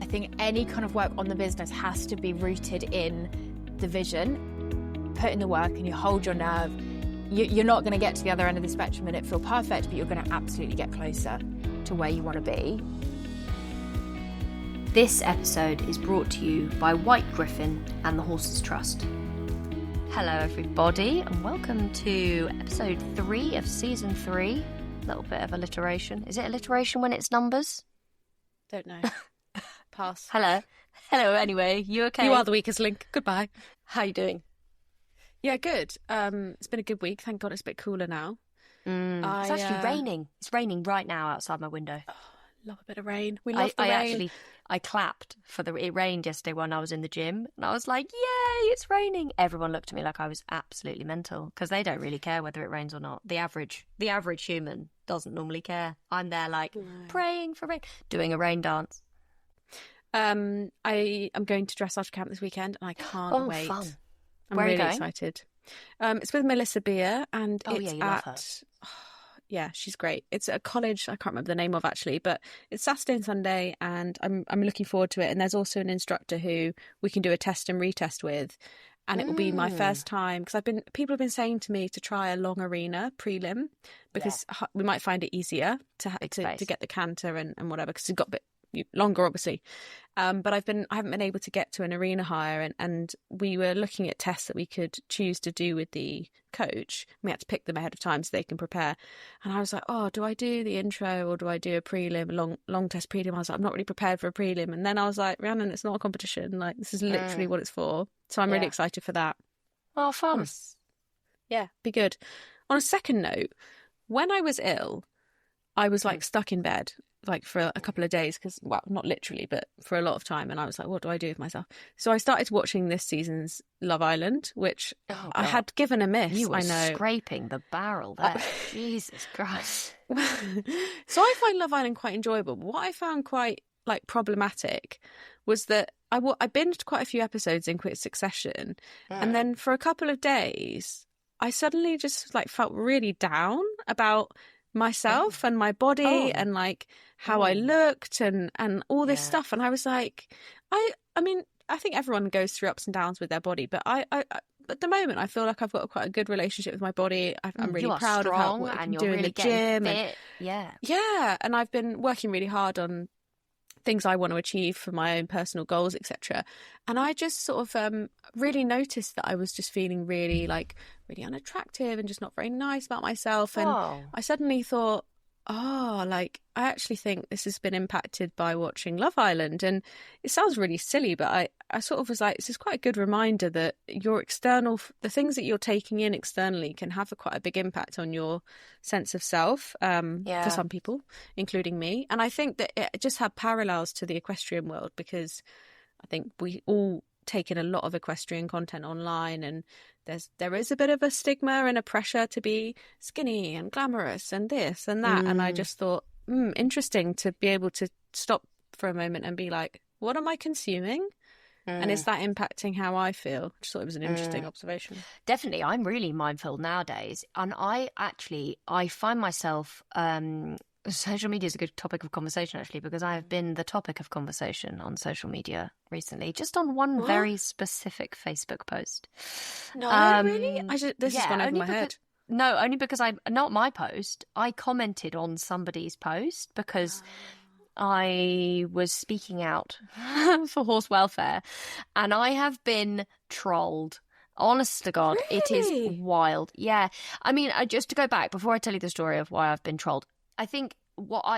think any kind of work on the business has to be rooted in the vision. Put in the work and you hold your nerve. You're not going to get to the other end of the spectrum and it feel perfect, but you're going to absolutely get closer to where you want to be. This episode is brought to you by White Griffin and the Horses Trust. Hello everybody and welcome to episode 3 of season 3. A little bit of alliteration. Is it alliteration when it's numbers? Don't know. Pass. Hello anyway, you okay? You are the weakest link. Goodbye. How you doing? Yeah, good. It's been a good week. Thank God it's a bit cooler now. It's actually raining. It's raining right now outside my window. Oh, love a bit of rain. We love the rain. I clapped it rained yesterday when I was in the gym and I was like, yay, it's raining. Everyone looked at me like I was absolutely mental because they don't really care whether it rains or not. The average human doesn't normally care. I'm there like praying for rain, doing a rain dance. I am going to dressage camp this weekend and I can't wait. Fun. I'm Where are you really going? excited. It's with Melissa Beer and it's you love her. Yeah, she's great. It's at a college I can't remember the name of actually, but it's Saturday and Sunday and I'm looking forward to it. And there's also an instructor who we can do a test and retest with. And it will be my first time because people have been saying to me to try a long arena prelim because we might find it easier to get the canter and whatever because it's got a bit longer obviously. But I haven't been able to get to an arena hire and we were looking at tests that we could choose to do with the coach. We had to pick them ahead of time so they can prepare. And I was like, oh, do I do the intro or do I do a prelim, a long test prelim? I was like, I'm not really prepared for a prelim. And then I was like, Rhiannon, it's not a competition. Like this is literally what it's for. So I'm really excited for that. Oh, fun. Yeah, be good. On a second note, when I was ill, I was like stuck in bed like for a couple of days because, well, not literally, but for a lot of time. And I was like, what do I do with myself? So I started watching this season's Love Island, which I had given a miss. You were I know. Scraping the barrel there. Jesus Christ. So I find Love Island quite enjoyable. But what I found quite like problematic was that I binged quite a few episodes in quick succession. And then for a couple of days, I suddenly just like felt really down about myself and my body and like how I looked and all this stuff. And I was like, I mean, I think everyone goes through ups and downs with their body, but I at the moment I feel like I've got quite a good relationship with my body. I'm really proud of what I can do in the gym. Yeah. And I've been working really hard on things I want to achieve for my own personal goals, etc. And I just sort of really noticed that I was just feeling really unattractive and just not very nice about myself. And I suddenly thought, like I actually think this has been impacted by watching Love Island. And it sounds really silly, but I sort of was like, this is quite a good reminder that the things that you're taking in externally can have quite a big impact on your sense of self for some people, including me. And I think that it just had parallels to the equestrian world because I think we all take in a lot of equestrian content online and there is a bit of a stigma and a pressure to be skinny and glamorous and this and that. And I just thought, interesting to be able to stop for a moment and be like, what am I consuming? And is that impacting how I feel? I just thought it was an interesting observation. Definitely. I'm really mindful nowadays. And I find myself... social media is a good topic of conversation, actually, because I have been the topic of conversation on social media recently, just on one very specific Facebook post. No, really? This has gone over my head. No, only because not my post. I commented on somebody's post because I was speaking out for horse welfare and I have been trolled. Honest to God, Really? It is wild. Yeah. I mean, just to go back, before I tell you the story of why I've been trolled, I think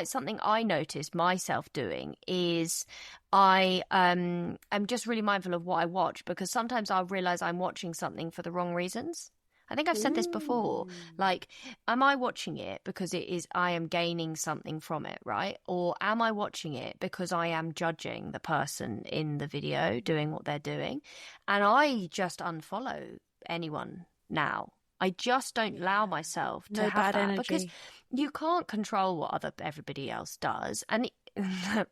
something I noticed myself doing is I'm just really mindful of what I watch because sometimes I'll realise I'm watching something for the wrong reasons. I think I've said this before. Like, am I watching it because I am gaining something from it, right? Or am I watching it because I am judging the person in the video doing what they're doing? And I just unfollow anyone now. I just don't allow myself to have bad that energy. because you can't control what everybody else does. And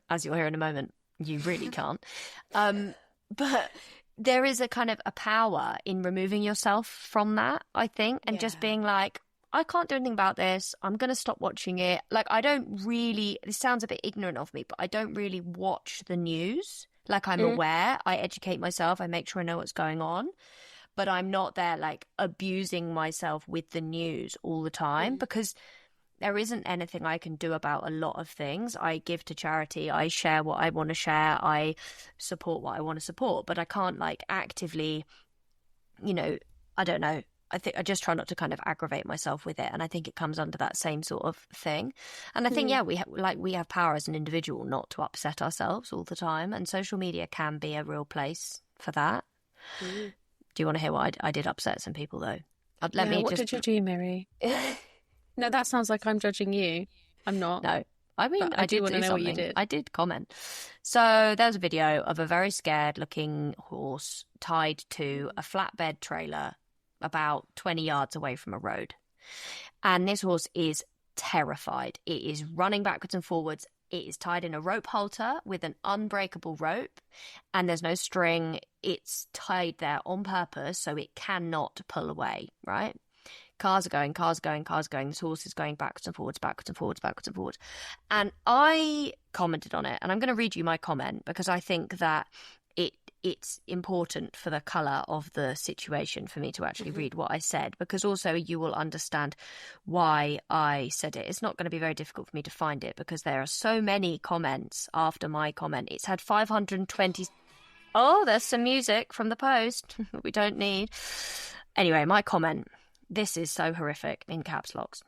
as you'll hear in a moment, you really can't. But there is a kind of a power in removing yourself from that, I think, and just being like, I can't do anything about this. I'm going to stop watching it. Like, I don't really, this sounds a bit ignorant of me, but I don't really watch the news. Like, I'm aware, I educate myself, I make sure I know what's going on, but I'm not there like abusing myself with the news all the time because there isn't anything I can do about a lot of things. I give to charity, I share what I want to share, I support what I want to support, but I can't like actively, you know, I don't know. I think I just try not to kind of aggravate myself with it, and I think it comes under that same sort of thing. And I think we have power as an individual not to upset ourselves all the time, and social media can be a real place for that. Do you want to hear what I did upset some people though? What did you do, Miri? No, that sounds like I'm judging you. I'm not. No. I mean, I do want to know what you did. I did comment. So there was a video of a very scared looking horse tied to a flatbed trailer about 20 yards away from a road. And this horse is terrified. It is running backwards and forwards. It is tied in a rope halter with an unbreakable rope, and there's no string. It's tied there on purpose so it cannot pull away, right? Cars are going, cars are going, cars are going. This horse is going backwards and forwards, backwards and forwards, backwards and forwards. And I commented on it, and I'm going to read you my comment because I think that it's important for the colour of the situation for me to actually read what I said, because also you will understand why I said it. It's not going to be very difficult for me to find it because there are so many comments after my comment. It's had 520... Oh, there's some music from the post we don't need. Anyway, my comment. This is so horrific in caps locks.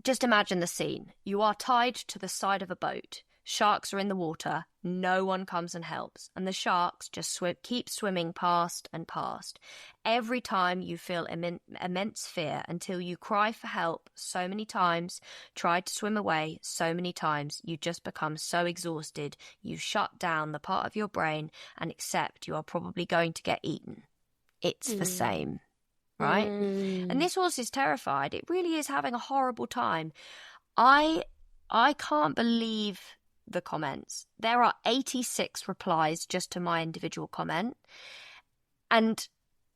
Just imagine the scene. You are tied to the side of a boat. Sharks are in the water. No one comes and helps. And the sharks just keep swimming past and past. Every time you feel immense fear until you cry for help so many times, try to swim away so many times, you just become so exhausted, you shut down the part of your brain and accept you are probably going to get eaten. It's the same, right? And this horse is terrified. It really is having a horrible time. I can't believe the comments. There are 86 replies just to my individual comment, and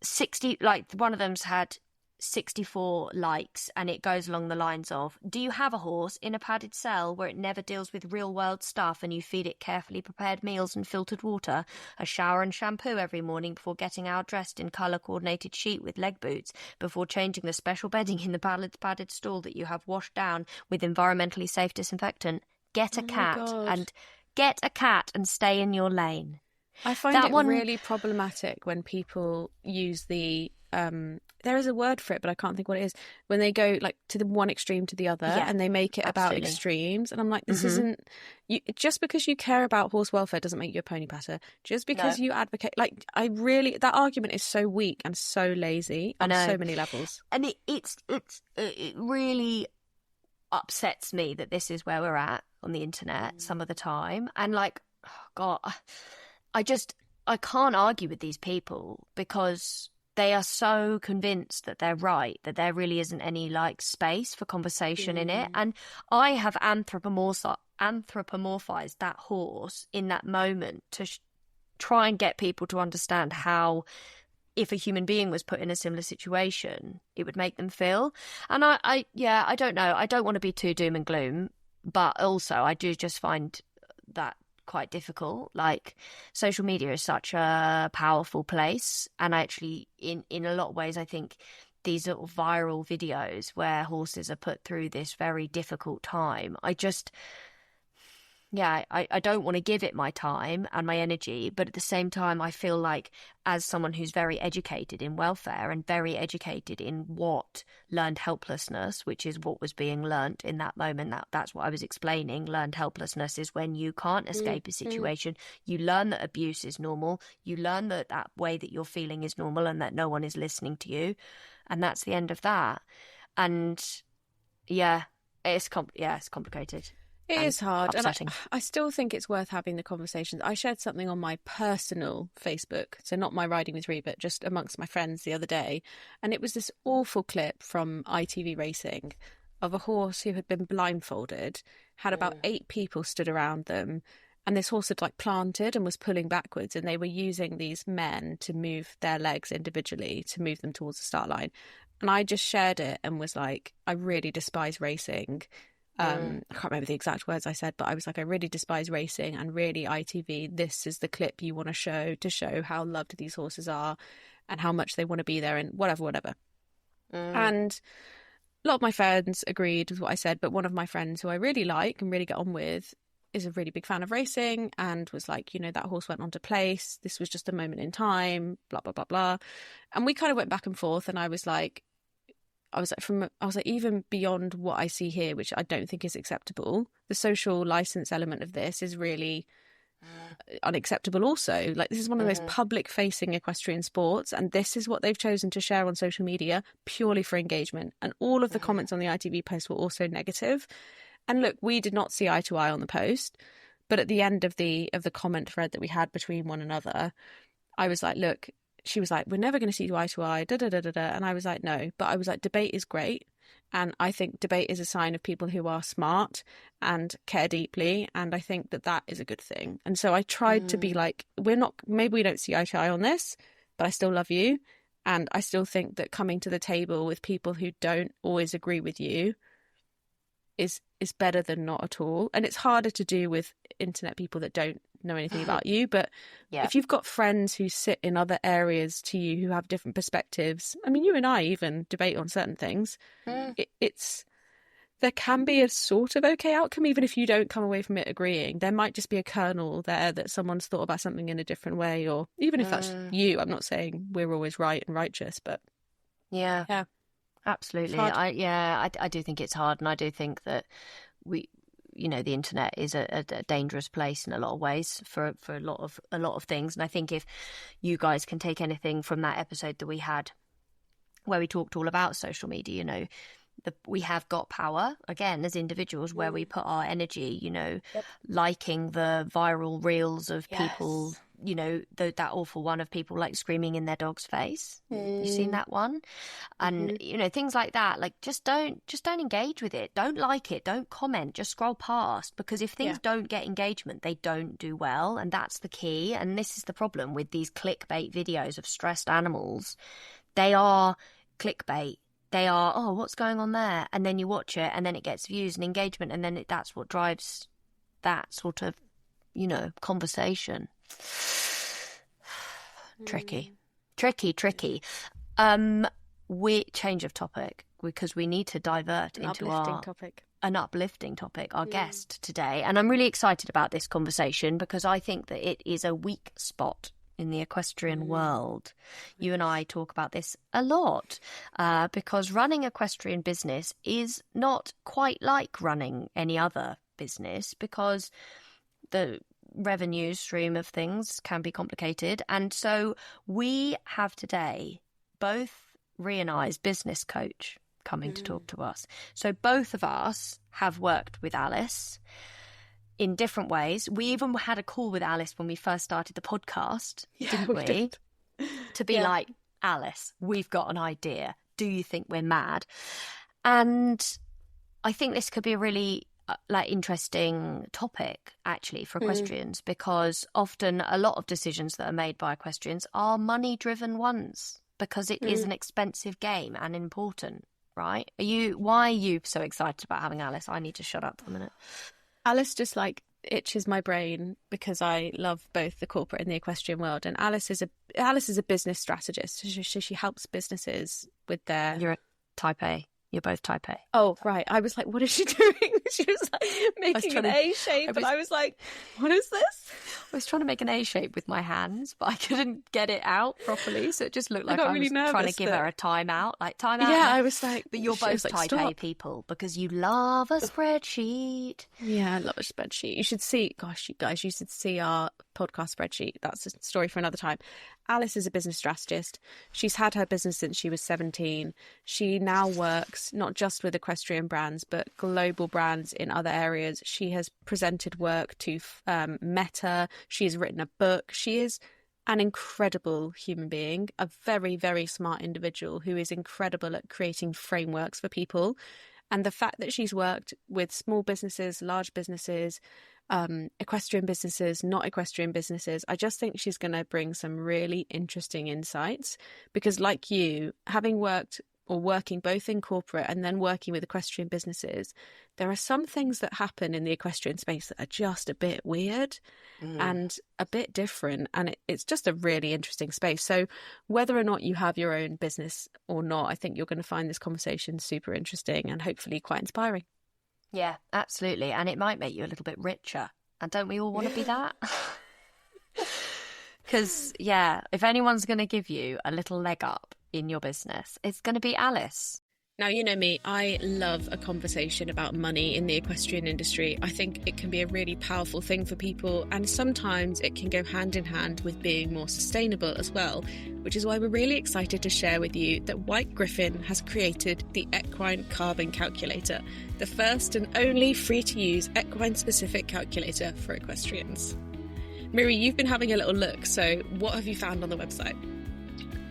60, like one of them's had 64 likes, and it goes along the lines of, do you have a horse in a padded cell where it never deals with real world stuff and you feed it carefully prepared meals and filtered water, a shower and shampoo every morning before getting out dressed in colour coordinated sheet with leg boots, before changing the special bedding in the padded stall that you have washed down with environmentally safe disinfectant? Get a cat and stay in your lane. I find that one really problematic when people use the there is a word for it, but I can't think what it is, when they go like to the one extreme to the other, and they make it about extremes, and I'm like, this isn't you, just because you care about horse welfare doesn't make you a pony patter. Just because you advocate, like, that argument is so weak and so lazy on so many levels, and it really upsets me that this is where we're at on the internet some of the time. And like, oh God, I can't argue with these people because they are so convinced that they're right, that there really isn't any like space for conversation in it. And I have anthropomorphized that horse in that moment to try and get people to understand how, if a human being was put in a similar situation, it would make them feel. And I don't know. I don't want to be too doom and gloom, but also I do just find that quite difficult. Like, social media is such a powerful place, and I actually, in a lot of ways, I think these sort of viral videos where horses are put through this very difficult time, I don't want to give it my time and my energy, but at the same time, I feel like, as someone who's very educated in welfare and very educated in what learned helplessness, which is what was being learnt in that moment, that's what I was explaining. Learned helplessness is when you can't escape a situation. You learn that abuse is normal. You learn that way that you're feeling is normal and that no one is listening to you. And that's the end of that. And it's complicated. It is hard, upsetting. And I still think it's worth having the conversations. I shared something on my personal Facebook, so not my Riding with Rhi, but just amongst my friends the other day, and it was this awful clip from ITV Racing of a horse who had been blindfolded, had about 8 people stood around them, and this horse had like planted and was pulling backwards, and they were using these men to move their legs individually to move them towards the start line. and I just shared it and was like, I really despise racing. I can't remember the exact words I said, but I was like, I really despise racing, and really ITV, this is the clip you want to show how loved these horses are and how much they want to be there and whatever. And a lot of my friends agreed with what I said, but one of my friends who I really like and really get on with is a really big fan of racing and was like, you know, that horse went on to place. This was just a moment in time, blah, blah, blah, blah. And we kind of went back and forth, and I was like, even beyond what I see here, which I don't think is acceptable, the social license element of this is really unacceptable also. Like, this is one of the most public facing equestrian sports, and this is what they've chosen to share on social media purely for engagement. And all of the comments on the ITV post were also negative. And look, we did not see eye to eye on the post, but at the end of the comment thread that we had between one another, I was like, look, she was like, we're never going to see eye to eye, da da da da da. And I was like, no. But I was like, debate is great. And I think debate is a sign of people who are smart and care deeply. And I think that is a good thing. And so I tried to be like, maybe we don't see eye to eye on this, but I still love you. And I still think that coming to the table with people who don't always agree with you is better than not at all. And it's harder to do with internet people that don't know anything about you. But if you've got friends who sit in other areas to you who have different perspectives, I mean, you and I even debate on certain things, there can be a sort of okay outcome, even if you don't come away from it agreeing. There might just be a kernel there that someone's thought about something in a different way, or even if that's you. I'm not saying we're always right and righteous, but yeah. Absolutely. I do think it's hard, and I do think that the internet is a dangerous place in a lot of ways for a lot of things. And I think if you guys can take anything from that episode that we had where we talked all about social media, we have got power again as individuals where we put our energy, liking the viral reels of people, that awful one of people like screaming in their dog's face. You've seen that one? And things like that, like just don't engage with it. Don't like it, don't comment, just scroll past, because if things don't get engagement, they don't do well. And that's the key. And this is the problem with these clickbait videos of stressed animals. They are clickbait. They are, oh, what's going on there? And then you watch it and then it gets views and engagement, and then that's what drives that sort of, conversation. Tricky. We change of topic because we need to divert into an uplifting topic, our guest today. And I'm really excited about this conversation because I think that it is a weak spot in the equestrian world. You and I talk about this a lot because running equestrian business is not quite like running any other business, because the revenue stream of things can be complicated. And so we have today both Rhi and I's business coach coming to talk to us. So both of us have worked with Alice in different ways. We even had a call with Alice when we first started the podcast, didn't we? To be like, Alice, we've got an idea. Do you think we're mad? And I think this could be a really interesting topic actually for equestrians, because often a lot of decisions that are made by equestrians are money-driven ones, because it is an expensive game and important, right? Why are you so excited about having Alice? I need to shut up for a minute. Alice just itches my brain because I love both the corporate and the equestrian world. And Alice is a business strategist. She helps businesses with their... You're a type A. You're both type A. Oh, right. I was like, what is she doing? She was like making an A shape. And I was like, what is this? I was trying to make an A shape with my hands, but I couldn't get it out properly. So it just looked like I was trying to give her a timeout. Like, timeout. Yeah, I was like... But you're both type A people because you love a spreadsheet. Yeah, I love a spreadsheet. You should see... Gosh, you guys, you should see our podcast spreadsheet. That's a story for another time. Alice is a business strategist. She's had her business since she was 17. She now works not just with equestrian brands, but global brands in other areas. She has presented work to Meta. She has written a book. She is an incredible human being, a very, very smart individual who is incredible at creating frameworks for people. And the fact that she's worked with small businesses, large businesses, equestrian businesses, not equestrian businesses, I just think she's going to bring some really interesting insights, because like you, having worked or working both in corporate and then working with equestrian businesses, there are some things that happen in the equestrian space that are just a bit weird and a bit different. And it's just a really interesting space. So whether or not you have your own business or not, I think you're going to find this conversation super interesting and hopefully quite inspiring. Yeah, absolutely. And it might make you a little bit richer. And don't we all want to be that? Because, yeah, if anyone's going to give you a little leg up in your business, it's going to be Alice. Now, you know me, I love a conversation about money in the equestrian industry. I think it can be a really powerful thing for people, and sometimes it can go hand in hand with being more sustainable as well, which is why we're really excited to share with you that White Griffin has created the Equine Carbon Calculator, the first and only free-to-use equine-specific calculator for equestrians. Miri, you've been having a little look, so what have you found on the website?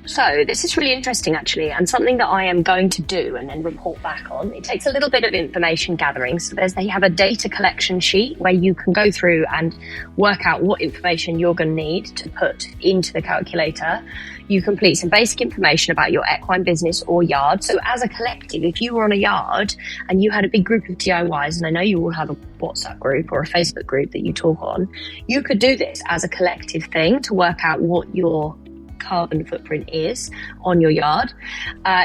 So this is really interesting, actually, and something that I am going to do and then report back on. It takes a little bit of information gathering. So they have a data collection sheet where you can go through and work out what information you're going to need to put into the calculator. You complete some basic information about your equine business or yard. So as a collective, if you were on a yard and you had a big group of DIYs, and I know you all have a WhatsApp group or a Facebook group that you talk on, you could do this as a collective thing to work out what your carbon footprint is on your yard.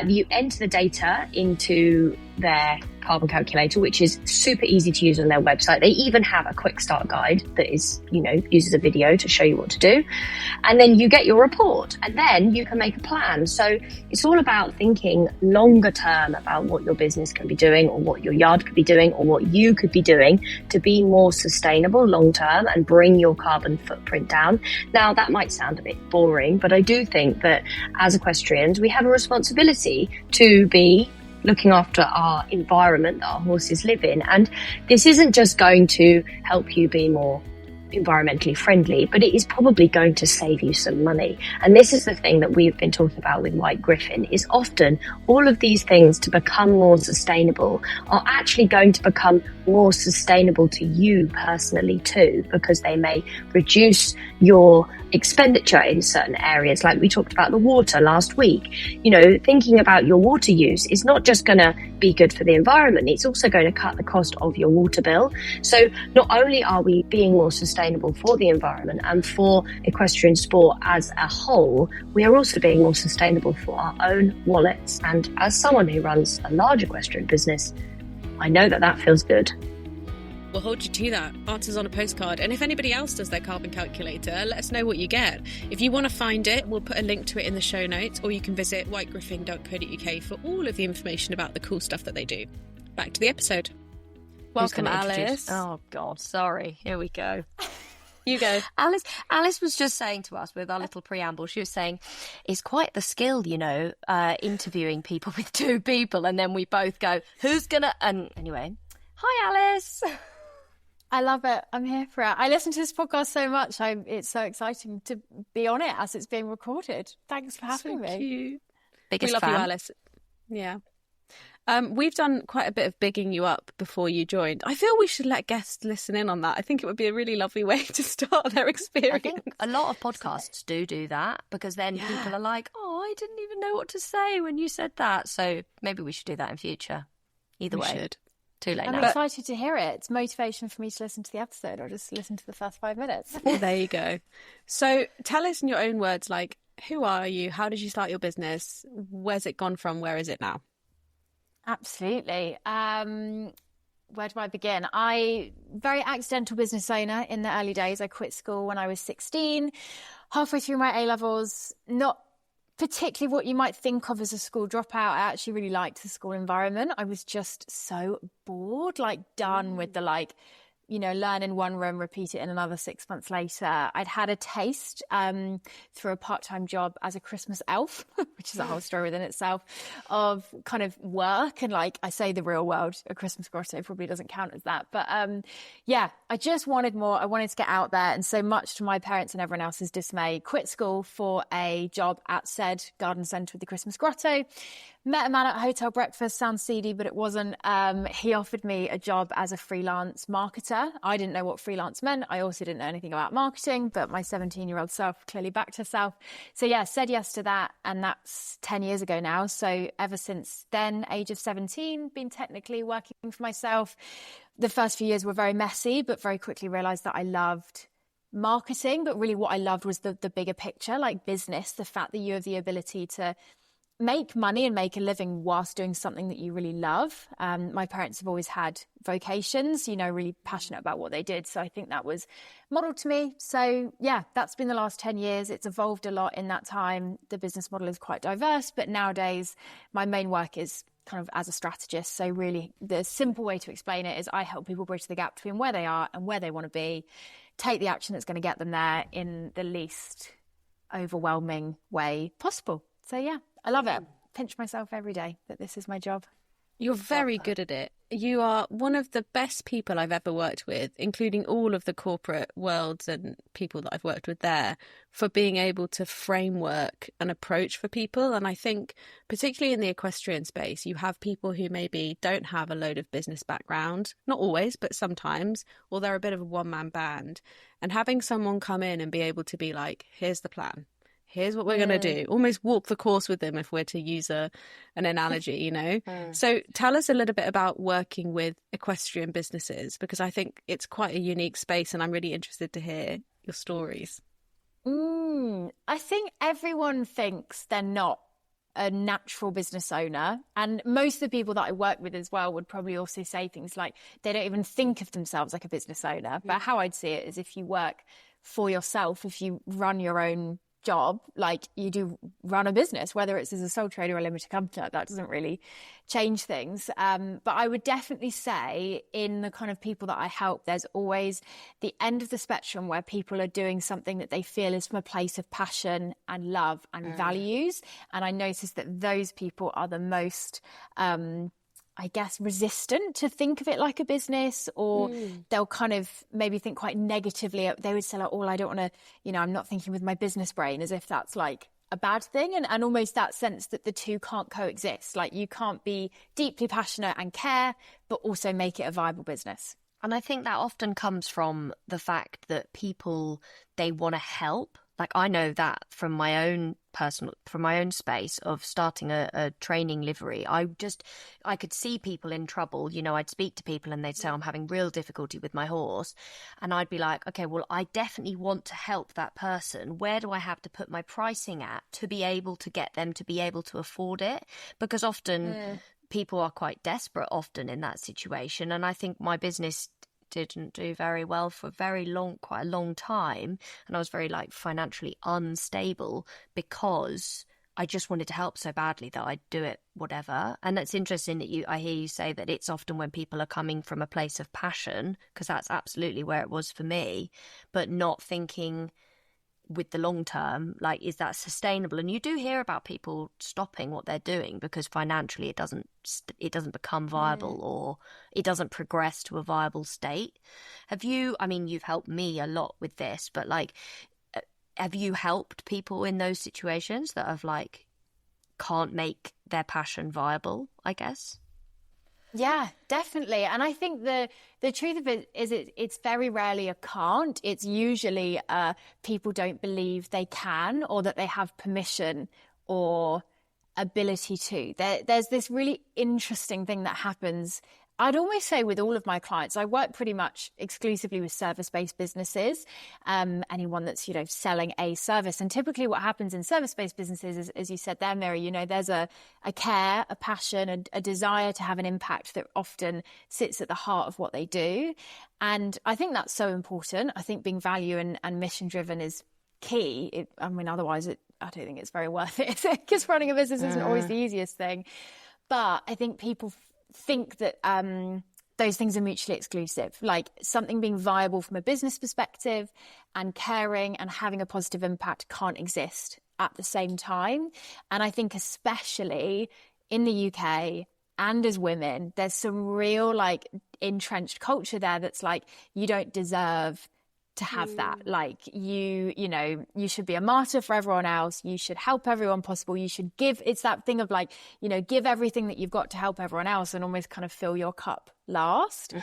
You enter the data into their carbon calculator, which is super easy to use on their website. They even have a quick start guide that is, uses a video to show you what to do. And then you get your report, and then you can make a plan. So it's all about thinking longer term about what your business can be doing, or what your yard could be doing, or what you could be doing to be more sustainable long term and bring your carbon footprint down. Now, that might sound a bit boring, but I do think that as equestrians, we have a responsibility to be looking after our environment that our horses live in. And this isn't just going to help you be more environmentally friendly, but it is probably going to save you some money. And this is the thing that we've been talking about with White Griffin, is often all of these things to become more sustainable are actually going to become more sustainable to you personally too, because they may reduce your expenditure in certain areas. Like we talked about the water last week. Thinking about your water use is not just going to be good for the environment, it's also going to cut the cost of your water bill. So not only are we being more sustainable for the environment and for equestrian sport as a whole, we are also being more sustainable for our own wallets. And as someone who runs a large equestrian business, I know that feels good. We'll hold you to that. Answers on a postcard. And if anybody else does their carbon calculator, let us know what you get. If you want to find it, we'll put a link to it in the show notes, or you can visit whitegriffin.co.uk for all of the information about the cool stuff that they do. Back to the episode. Welcome, Alice. Oh, God, sorry. Here we go. You go. Alice was just saying to us with our little preamble, she was saying, it's quite the skill, interviewing people with two people, and then we both go, who's gonna... And anyway, hi, Alice. I love it. I'm here for it. I listen to this podcast so much. It's so exciting to be on it as it's being recorded. Thanks for having me. Cute. Biggest we love fan. you, Alice. Yeah. We've done quite a bit of bigging you up before you joined. I feel we should let guests listen in on that. I think it would be a really lovely way to start their experience. I think a lot of podcasts do that, because then people are like, oh, I didn't even know what to say when you said that. So maybe we should do that in future. Either way. Should. Too late I'm now. excited to hear it. It's motivation for me to listen to the episode, or just listen to the first 5 minutes. There you go. So tell us in your own words, like, who are you? How did you start your business? Where's it gone from? Where is it now? Absolutely. Where do I begin? Very accidental business owner in the early days. I quit school when I was 16, halfway through my A-levels, not particularly what you might think of as a school dropout. I actually really liked the school environment. I was just so bored, done with the learn in one room, repeat it in another 6 months later. I'd had a taste through a part-time job as a Christmas elf, which is a whole story within itself, of kind of work. And I say the real world, a Christmas grotto probably doesn't count as that. But I just wanted more. I wanted to get out there. And so much to my parents and everyone else's dismay, quit school for a job at said garden centre with the Christmas grotto. met a man at a hotel breakfast. Sounds seedy, but it wasn't. He offered me a job as a freelance marketer. I didn't know what freelance meant. I also didn't know anything about marketing, but my 17-year-old self clearly backed herself. So yeah, said yes to that. And that's 10 years ago now. So ever since then, age of 17, been technically working for myself. The first few years were very messy, but very quickly realized that I loved marketing. But really what I loved was the bigger picture, like business, the fact that you have the ability to make money and make a living whilst doing something that you really love. My parents have always had vocations, really passionate about what they did. So I think that was modeled to me. So yeah, that's been the last 10 years. It's evolved a lot in that time. The business model is quite diverse, but nowadays my main work is kind of as a strategist. So really the simple way to explain it is I help people bridge the gap between where they are and where they want to be, take the action that's going to get them there in the least overwhelming way possible. So yeah, I love it. Pinch myself every day that this is my job. You're very good at it. You are one of the best people I've ever worked with, including all of the corporate worlds and people that I've worked with there, for being able to framework an approach for people. And I think particularly in the equestrian space, you have people who maybe don't have a load of business background, not always, but sometimes, or they're a bit of a one-man band. And having someone come in and be able to be like, here's the plan. Here's what we're going to do. Almost walk the course with them, if we're to use an analogy, So tell us a little bit about working with equestrian businesses, because I think it's quite a unique space and I'm really interested to hear your stories. I think everyone thinks they're not a natural business owner. And most of the people that I work with as well would probably also say things like they don't even think of themselves like a business owner. But how I'd see it is if you work for yourself, if you run your own job, like you do run a business, whether it's as a sole trader or a limited company, that doesn't really change things. But I would definitely say in the kind of people that I help, there's always the end of the spectrum where people are doing something that they feel is from a place of passion and love and values. And I notice that those people are the most resistant to think of it like a business, or they'll kind of maybe think quite negatively. They would say like, I don't want to, I'm not thinking with my business brain, as if that's like a bad thing. And almost that sense that the two can't coexist. Like you can't be deeply passionate and care, but also make it a viable business. And I think that often comes from the fact that people, they want to help. Like I know that from my own space of starting a training livery, I could see people in trouble. I'd speak to people and they'd say, I'm having real difficulty with my horse. And I'd be like, okay, well, I definitely want to help that person. Where do I have to put my pricing at to be able to get them to be able to afford it? Because often people are quite desperate often in that situation. And I think my business didn't do very well for quite a long time, and I was very financially unstable because I just wanted to help so badly that I'd do it whatever. And it's interesting that I hear you say that it's often when people are coming from a place of passion, because that's absolutely where it was for me, but not thinking with the long term, is that sustainable? And you do hear about people stopping what they're doing because financially it doesn't become viable or it doesn't progress to a viable state. You've helped me a lot with this, but have you helped people in those situations that have can't make their passion viable, I guess? Yeah, definitely. And I think the truth of it is it's very rarely a can't. It's usually people don't believe they can, or that they have permission or ability to. There's this really interesting thing that happens. I'd almost say with all of my clients, I work pretty much exclusively with service-based businesses, anyone that's, selling a service. And typically what happens in service-based businesses is, as you said there, Miri, there's a care, a passion, a desire to have an impact that often sits at the heart of what they do. And I think that's so important. I think being value and mission-driven is key. Otherwise, I don't think it's very worth it, because running a business isn't always the easiest thing. But I think people think that those things are mutually exclusive, like something being viable from a business perspective and caring and having a positive impact can't exist at the same time. And I think especially in the UK and as women, there's some real entrenched culture there that's you don't deserve to have that. Like you know, you should be a martyr for everyone else. You should help everyone possible. You should give. It's that thing of like, you know, give everything that you've got to help everyone else and almost kind of fill your cup last.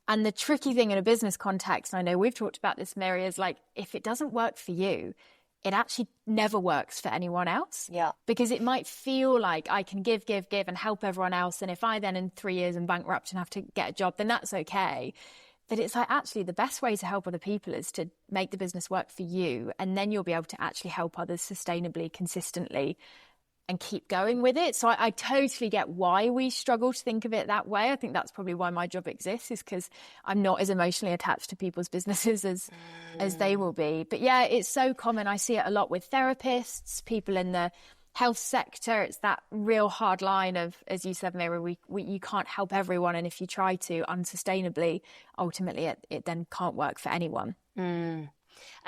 And the tricky thing in a business context, and I know we've talked about this, Miri, is like, if it doesn't work for you, it actually never works for anyone else. Yeah. Because it might feel like I can give and help everyone else. And if I then in 3 years am bankrupt and have to get a job, then that's okay. But it's like, actually, the best way to help other people is to make the business work for you. And then you'll be able to actually help others sustainably, consistently, and keep going with it. So I totally get why we struggle to think of it that way. I think that's probably why my job exists, is because I'm not as emotionally attached to people's businesses as they will be. But yeah, it's so common. I see it a lot with therapists, people in the health sector. It's that real hard line of, as you said, Miri, you can't help everyone. And if you try to unsustainably, ultimately it then can't work for anyone. And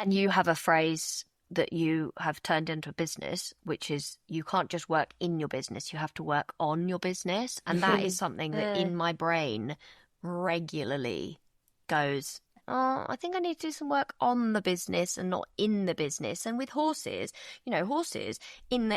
you have a phrase that you have turned into a business, which is you can't just work in your business, you have to work on your business. And that is something that in my brain regularly goes, oh, I think I need to do some work on the business and not in the business. And with horses, you know, horses in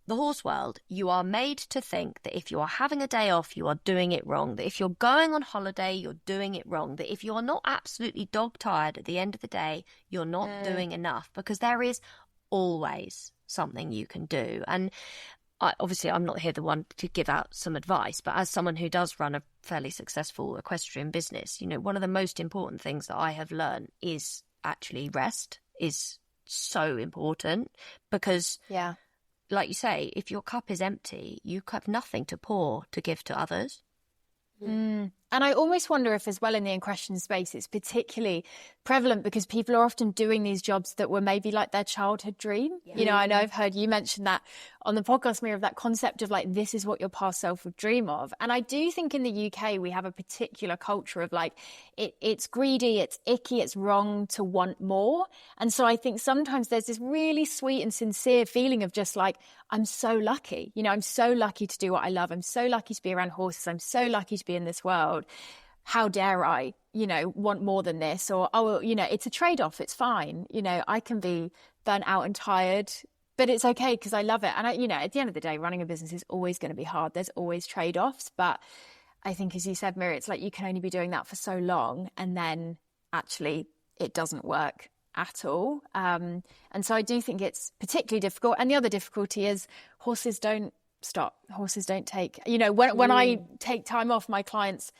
the horse world, you are made to think that if you are having a day off, you are doing it wrong. That if you're going on holiday, you're doing it wrong. That if you are not absolutely dog tired at the end of the day, you're not doing enough, because there is always something you can do. And obviously, I'm not here the one to give out some advice, but as someone who does run a fairly successful equestrian business, you know, one of the most important things that I have learned is actually rest is so important, because like you say, if your cup is empty, you have nothing to pour to give to others. And I almost wonder if, as well, in the equestrian space, it's particularly prevalent because people are often doing these jobs that were maybe like their childhood dream. You know, I know I've heard you mention that on the podcast, Miri, of that concept of like, this is what your past self would dream of. And I do think in the UK, we have a particular culture of like, it's greedy, it's icky, it's wrong to want more. And so I think sometimes there's this really sweet and sincere feeling of just like, I'm so lucky. You know, I'm so lucky to do what I love. I'm so lucky to be around horses. I'm so lucky to be in this world. How dare I, you know, want more than this? Or, oh, you know, it's a trade-off. It's fine. You know, I can be burnt out and tired, but it's okay because I love it. And, you know, at the end of the day, running a business is always going to be hard. There's always trade-offs. But I think, as you said, Miri, it's like you can only be doing that for so long. And then actually it doesn't work at all. And so I do think it's particularly difficult. And the other difficulty is horses don't stop. Horses don't take, you know, when I take time off, my clients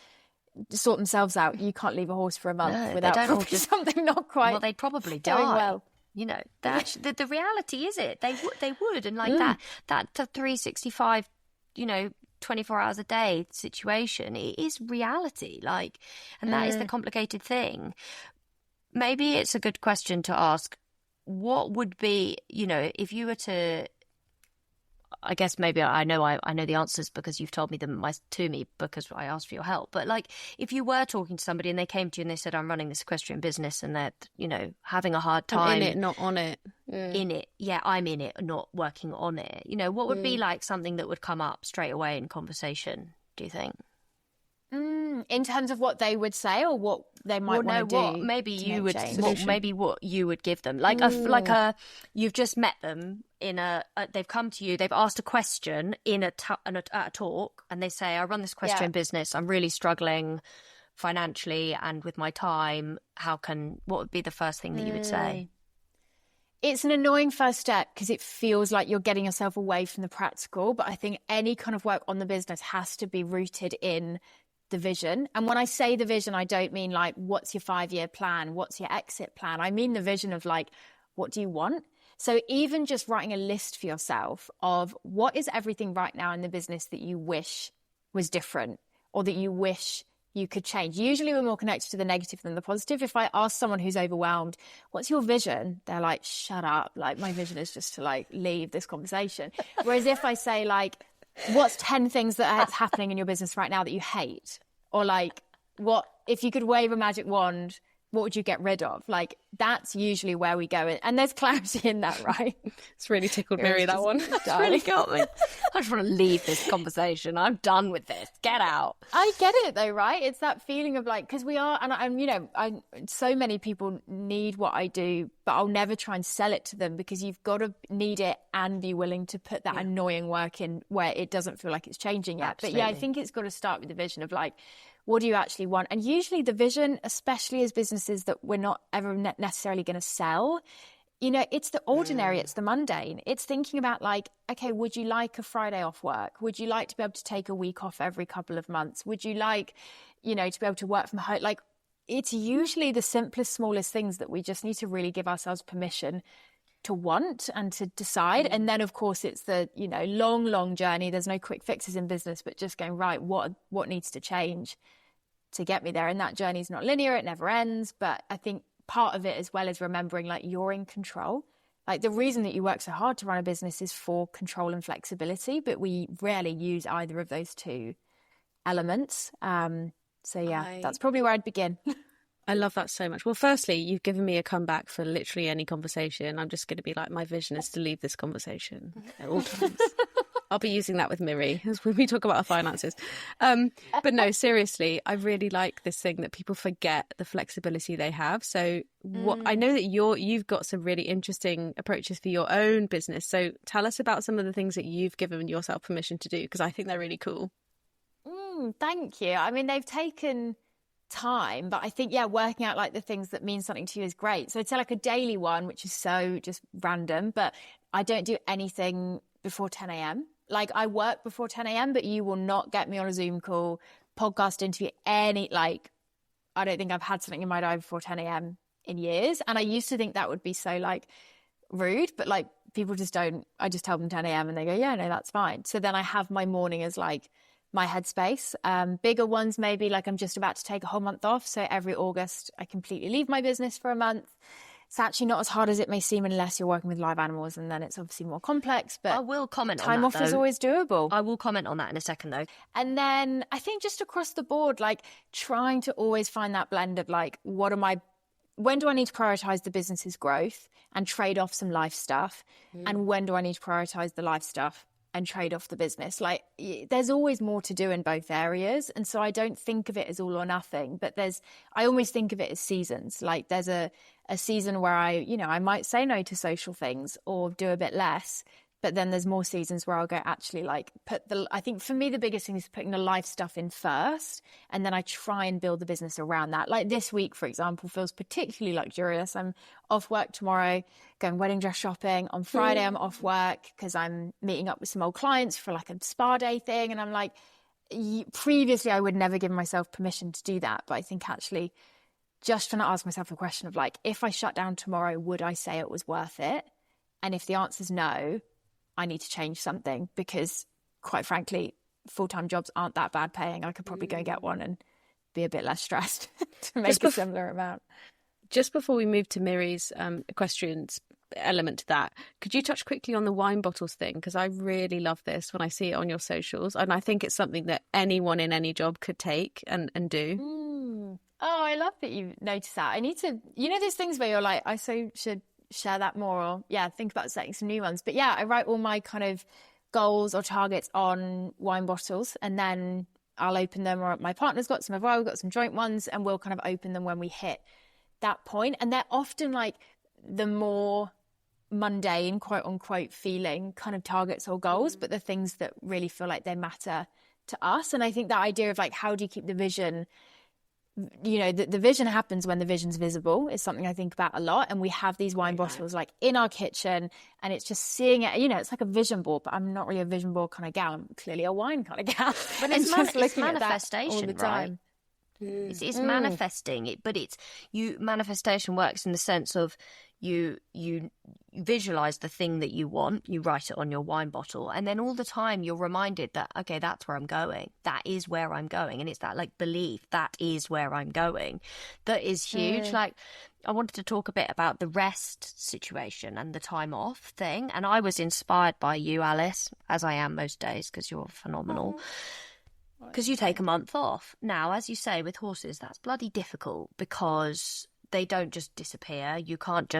sort themselves out. You can't leave a horse for a month without probably something not quite. Well, they'd probably doing die. Well. You know, the reality is it. They would. And like that 365, you know, 24 hours a day situation, it is reality. Like, and that is the complicated thing. Maybe it's a good question to ask, what would be, you know, if you were to, I guess maybe I know the answers because you've told me them to me because I asked for your help. But like, if you were talking to somebody and they came to you and they said, I'm running this equestrian business and they're, you know, having a hard time. I'm in it, not on it. In it. Yeah, I'm in it, not working on it. You know, what would be like something that would come up straight away in conversation, do you think? In terms of what they would say or what they might want to do? What maybe you would, what you would give them. Like you've just met them in they've come to you, they've asked a question in a talk, and they say, I run this equestrian business, I'm really struggling financially and with my time. What would be the first thing that you would say? It's an annoying first step because it feels like you're getting yourself away from the practical. But I think any kind of work on the business has to be rooted in the vision. And when I say the vision, I don't mean like, what's your 5-year plan? What's your exit plan? I mean the vision of like, what do you want? So even just writing a list for yourself of what is everything right now in the business that you wish was different or that you wish you could change. Usually we're more connected to the negative than the positive. If I ask someone who's overwhelmed, what's your vision? They're like, shut up. Like, my vision is just to like leave this conversation. Whereas if I say like, what's 10 things that are happening in your business right now that you hate? Or like, what if you could wave a magic wand, what would you get rid of? Like, that's usually where we go. And there's clarity in that, right? It's really tickled Miri, that one. It's really got me. I just want to leave this conversation. I'm done with this. Get out. I get it though, right? It's that feeling of like, because we are, and I'm, you know, so many people need what I do, but I'll never try and sell it to them, because you've got to need it and be willing to put that annoying work in where it doesn't feel like it's changing yet. Absolutely. But yeah, I think it's got to start with the vision of like, what do you actually want? And usually the vision, especially as businesses that we're not ever necessarily going to sell, you know, it's the ordinary, it's the mundane. It's thinking about like, okay, would you like a Friday off work? Would you like to be able to take a week off every couple of months? Would you like, you know, to be able to work from home? Like, it's usually the simplest, smallest things that we just need to really give ourselves permission to want and to decide. And then of course it's the, you know, long journey. There's no quick fixes in business, but just going, right, what needs to change to get me there? And that journey is not linear, it never ends. But I think part of it as well is remembering like you're in control. Like the reason that you work so hard to run a business is for control and flexibility, but we rarely use either of those two elements. So yeah, that's probably where I'd begin. I love that so much. Well, firstly, you've given me a comeback for literally any conversation. I'm just going to be like, my vision is to leave this conversation at all times. I'll be using that with Miri when we talk about our finances. But no, seriously, I really like this thing that people forget the flexibility they have. So I know that you've got some really interesting approaches for your own business. So tell us about some of the things that you've given yourself permission to do, because I think they're really cool. Thank you. I mean, they've taken time, but I think, yeah, working out like the things that mean something to you is great. So I'd say like a daily one, which is so just random, but I don't do anything before 10 a.m. Like I work before 10 a.m., but you will not get me on a Zoom call, podcast interview, I don't think I've had something in my diary before 10 a.m. in years. And I used to think that would be so like rude, but like people just don't, I just tell them 10 a.m. and they go, yeah, no, that's fine. So then I have my morning as like my headspace. Bigger ones, maybe like I'm just about to take a whole month off. So every August, I completely leave my business for a month. It's actually not as hard as it may seem unless you're working with live animals, and then it's obviously more complex. But I will comment on that. Time off is always doable. I will comment on that in a second, though. And then I think just across the board, like trying to always find that blend of like, when do I need to prioritize the business's growth and trade off some life stuff? And when do I need to prioritize the life stuff and trade off the business? Like there's always more to do in both areas. And so I don't think of it as all or nothing, but I always think of it as seasons. Like there's a season where I might say no to social things or do a bit less, but then there's more seasons where I'll go actually like I think for me, the biggest thing is putting the life stuff in first. And then I try and build the business around that. Like this week, for example, feels particularly luxurious. I'm off work tomorrow, going wedding dress shopping. On Friday, I'm off work because I'm meeting up with some old clients for like a spa day thing. And I'm like, previously I would never give myself permission to do that. But I think actually just trying to ask myself the question of like, if I shut down tomorrow, would I say it was worth it? And if the answer is no, I need to change something, because quite frankly, full-time jobs aren't that bad paying. I could probably go get one and be a bit less stressed to make a similar amount. Just before we move to Miri's Equestrian's element to that, could you touch quickly on the wine bottles thing? Because I really love this when I see it on your socials. And I think it's something that anyone in any job could take and do. Oh, I love that you noticed that. I need to, there's things where you're like, I so should share that more, or think about setting some new ones. But yeah, I write all my kind of goals or targets on wine bottles, and then I'll open them, or my partner's got some of ours, we've got some joint ones, and we'll kind of open them when we hit that point. And they're often like the more mundane, quote unquote, feeling kind of targets or goals, but the things that really feel like they matter to us. And I think that idea of like, how do you keep the vision, the vision happens when the vision's visible is something I think about a lot. And we have these wine bottles like in our kitchen, and it's just seeing it, it's like a vision board, but I'm not really a vision board kind of gal. I'm clearly a wine kind of gal. But it's manifestation, all the time. Right? It's manifesting it, but manifestation works in the sense of you visualize the thing that you want, you write it on your wine bottle, and then all the time you're reminded that, okay, that's where I'm going, that is where I'm going. And it's that like belief, that is where I'm going, that is huge. Like I wanted to talk a bit about the rest situation and the time off thing, and I was inspired by you, Alice, as I am most days, because you're phenomenal. Because you take a month off. Now, as you say, with horses, that's bloody difficult, because they don't just disappear. You can't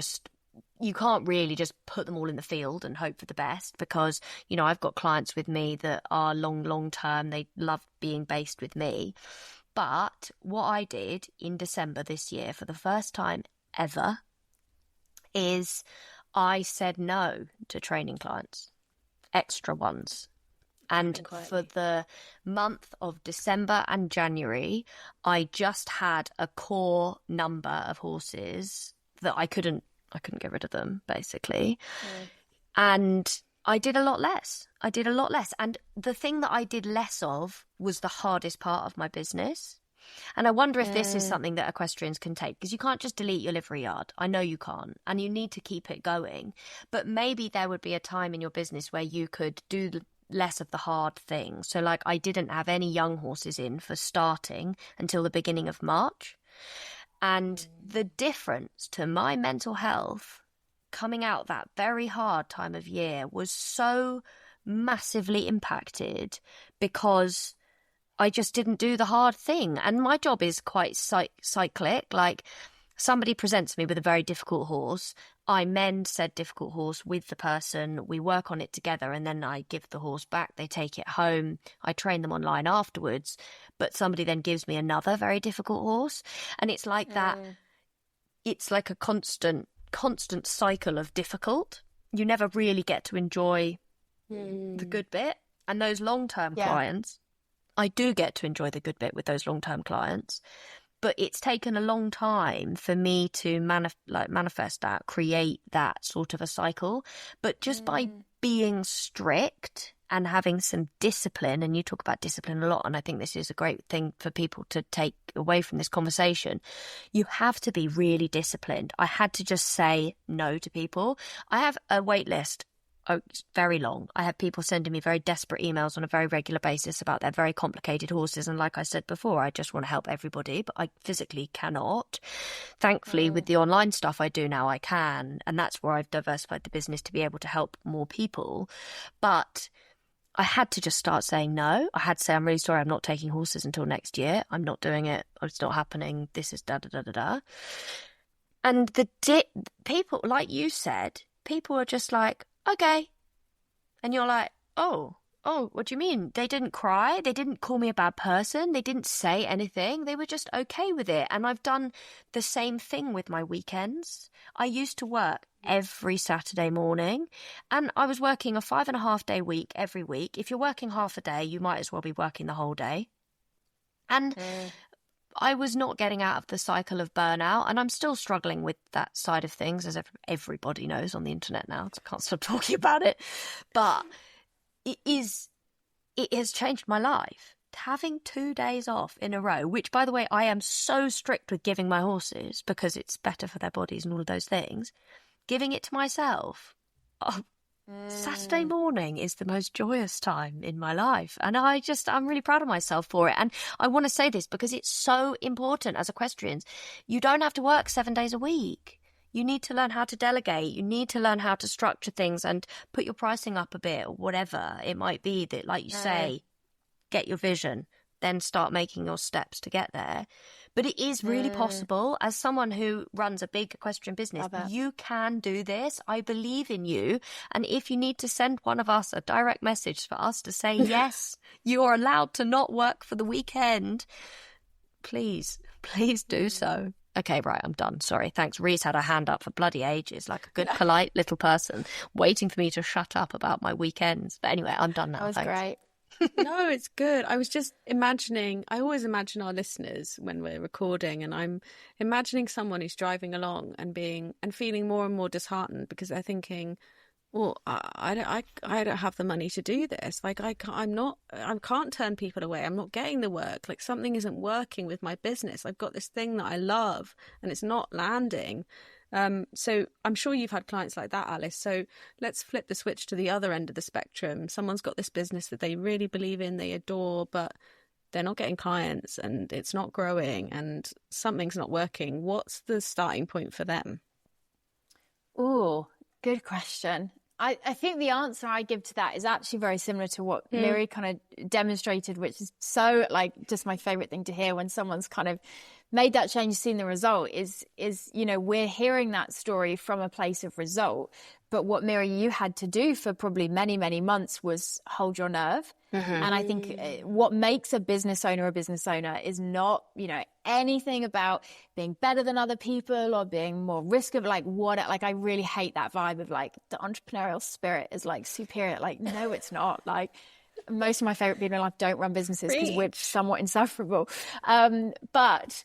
really just put them all in the field and hope for the best, because, you know, I've got clients with me that are long term. They love being based with me. But what I did in December this year for the first time ever is I said no to training clients, extra ones. And for the month of December and January, I just had a core number of horses that I couldn't get rid of them, basically. And I did a lot less. And the thing that I did less of was the hardest part of my business. And I wonder if this is something that equestrians can take, because you can't just delete your livery yard. I know you can't, and you need to keep it going. But maybe there would be a time in your business where you could do less of the hard things. So, like, I didn't have any young horses in for starting until the beginning of March. And the difference to my mental health coming out that very hard time of year was so massively impacted, because I just didn't do the hard thing. And my job is quite cyclic. Like, somebody presents me with a very difficult horse, I mend said difficult horse with the person, we work on it together, and then I give the horse back, they take it home, I train them online afterwards, but somebody then gives me another very difficult horse. And it's like that, it's like a constant cycle of difficult. You never really get to enjoy the good bit. And those long-term clients, I do get to enjoy the good bit with those long-term clients. But it's taken a long time for me to manifest that, create that sort of a cycle. But just by being strict and having some discipline, and you talk about discipline a lot, and I think this is a great thing for people to take away from this conversation, you have to be really disciplined. I had to just say no to people. I have a wait list. Oh, it's very long. I have people sending me very desperate emails on a very regular basis about their very complicated horses. And like I said before, I just want to help everybody, but I physically cannot. Thankfully, with the online stuff I do now, I can. And that's where I've diversified the business to be able to help more people. But I had to just start saying no. I had to say, I'm really sorry, I'm not taking horses until next year. I'm not doing it. It's not happening. This is da-da-da-da-da. And people, like you said, people are just like, okay. And you're like, oh, what do you mean? They didn't cry. They didn't call me a bad person. They didn't say anything. They were just okay with it. And I've done the same thing with my weekends. I used to work every Saturday morning, and I was working a 5.5-day week every week. If you're working half a day, you might as well be working the whole day. And I was not getting out of the cycle of burnout, and I'm still struggling with that side of things, as everybody knows on the internet now. I can't stop talking about it. But it has changed my life. Having 2 days off in a row, which, by the way, I am so strict with giving my horses because it's better for their bodies and all of those things. Giving it to myself. Saturday morning is the most joyous time in my life, and I'm really proud of myself for it. And I want to say this because it's so important as equestrians. You don't have to work 7 days a week. You need to learn how to delegate. You need to learn how to structure things and put your pricing up a bit, or whatever it might be that, like you say, get your vision, then start making your steps to get there. But it is really possible. As someone who runs a big equestrian business, you can do this. I believe in you. And if you need to send one of us a direct message for us to say, yes, you are allowed to not work for the weekend, please do so. Okay, right, I'm done. Sorry. Thanks. Rhi's had her hand up for bloody ages, like a good, polite little person, waiting for me to shut up about my weekends. But anyway, I'm done now. That was Thanks. great. No, it's good. I was just imagining, I always imagine our listeners when we're recording, and I'm imagining someone who's driving along and feeling more and more disheartened because they're thinking, well, I don't have the money to do this. Like, I can't turn people away. I'm not getting the work. Like, something isn't working with my business. I've got this thing that I love and it's not landing. So I'm sure you've had clients like that, Alice. So let's flip the switch to the other end of the spectrum. Someone's got this business that they really believe in, they adore, but they're not getting clients and it's not growing and something's not working. What's the starting point for them? Oh, good question. I think the answer I give to that is actually very similar to what Miri kind of demonstrated, which is so, like, just my favourite thing to hear when someone's kind of made that change, seen the result, is we're hearing that story from a place of result. But what, Miri, you had to do for probably many, many months was hold your nerve. And I think what makes a business owner is not, anything about being better than other people or being more risk of I really hate that vibe of the entrepreneurial spirit is superior. No, it's not. Most of my favorite people in life don't run businesses because we're somewhat insufferable. But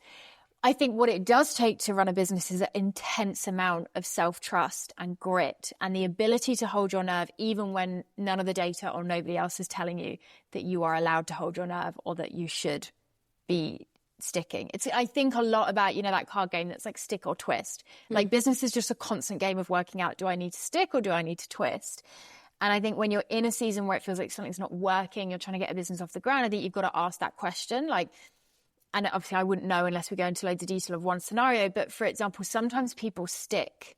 I think what it does take to run a business is an intense amount of self-trust and grit and the ability to hold your nerve even when none of the data or nobody else is telling you that you are allowed to hold your nerve or that you should be sticking. I think a lot about, that card game that's like stick or twist. Business is just a constant game of working out, do I need to stick or do I need to twist? And I think when you're in a season where it feels like something's not working, you're trying to get a business off the ground, I think you've got to ask that question. And obviously I wouldn't know unless we go into loads of detail of one scenario. But for example, sometimes people stick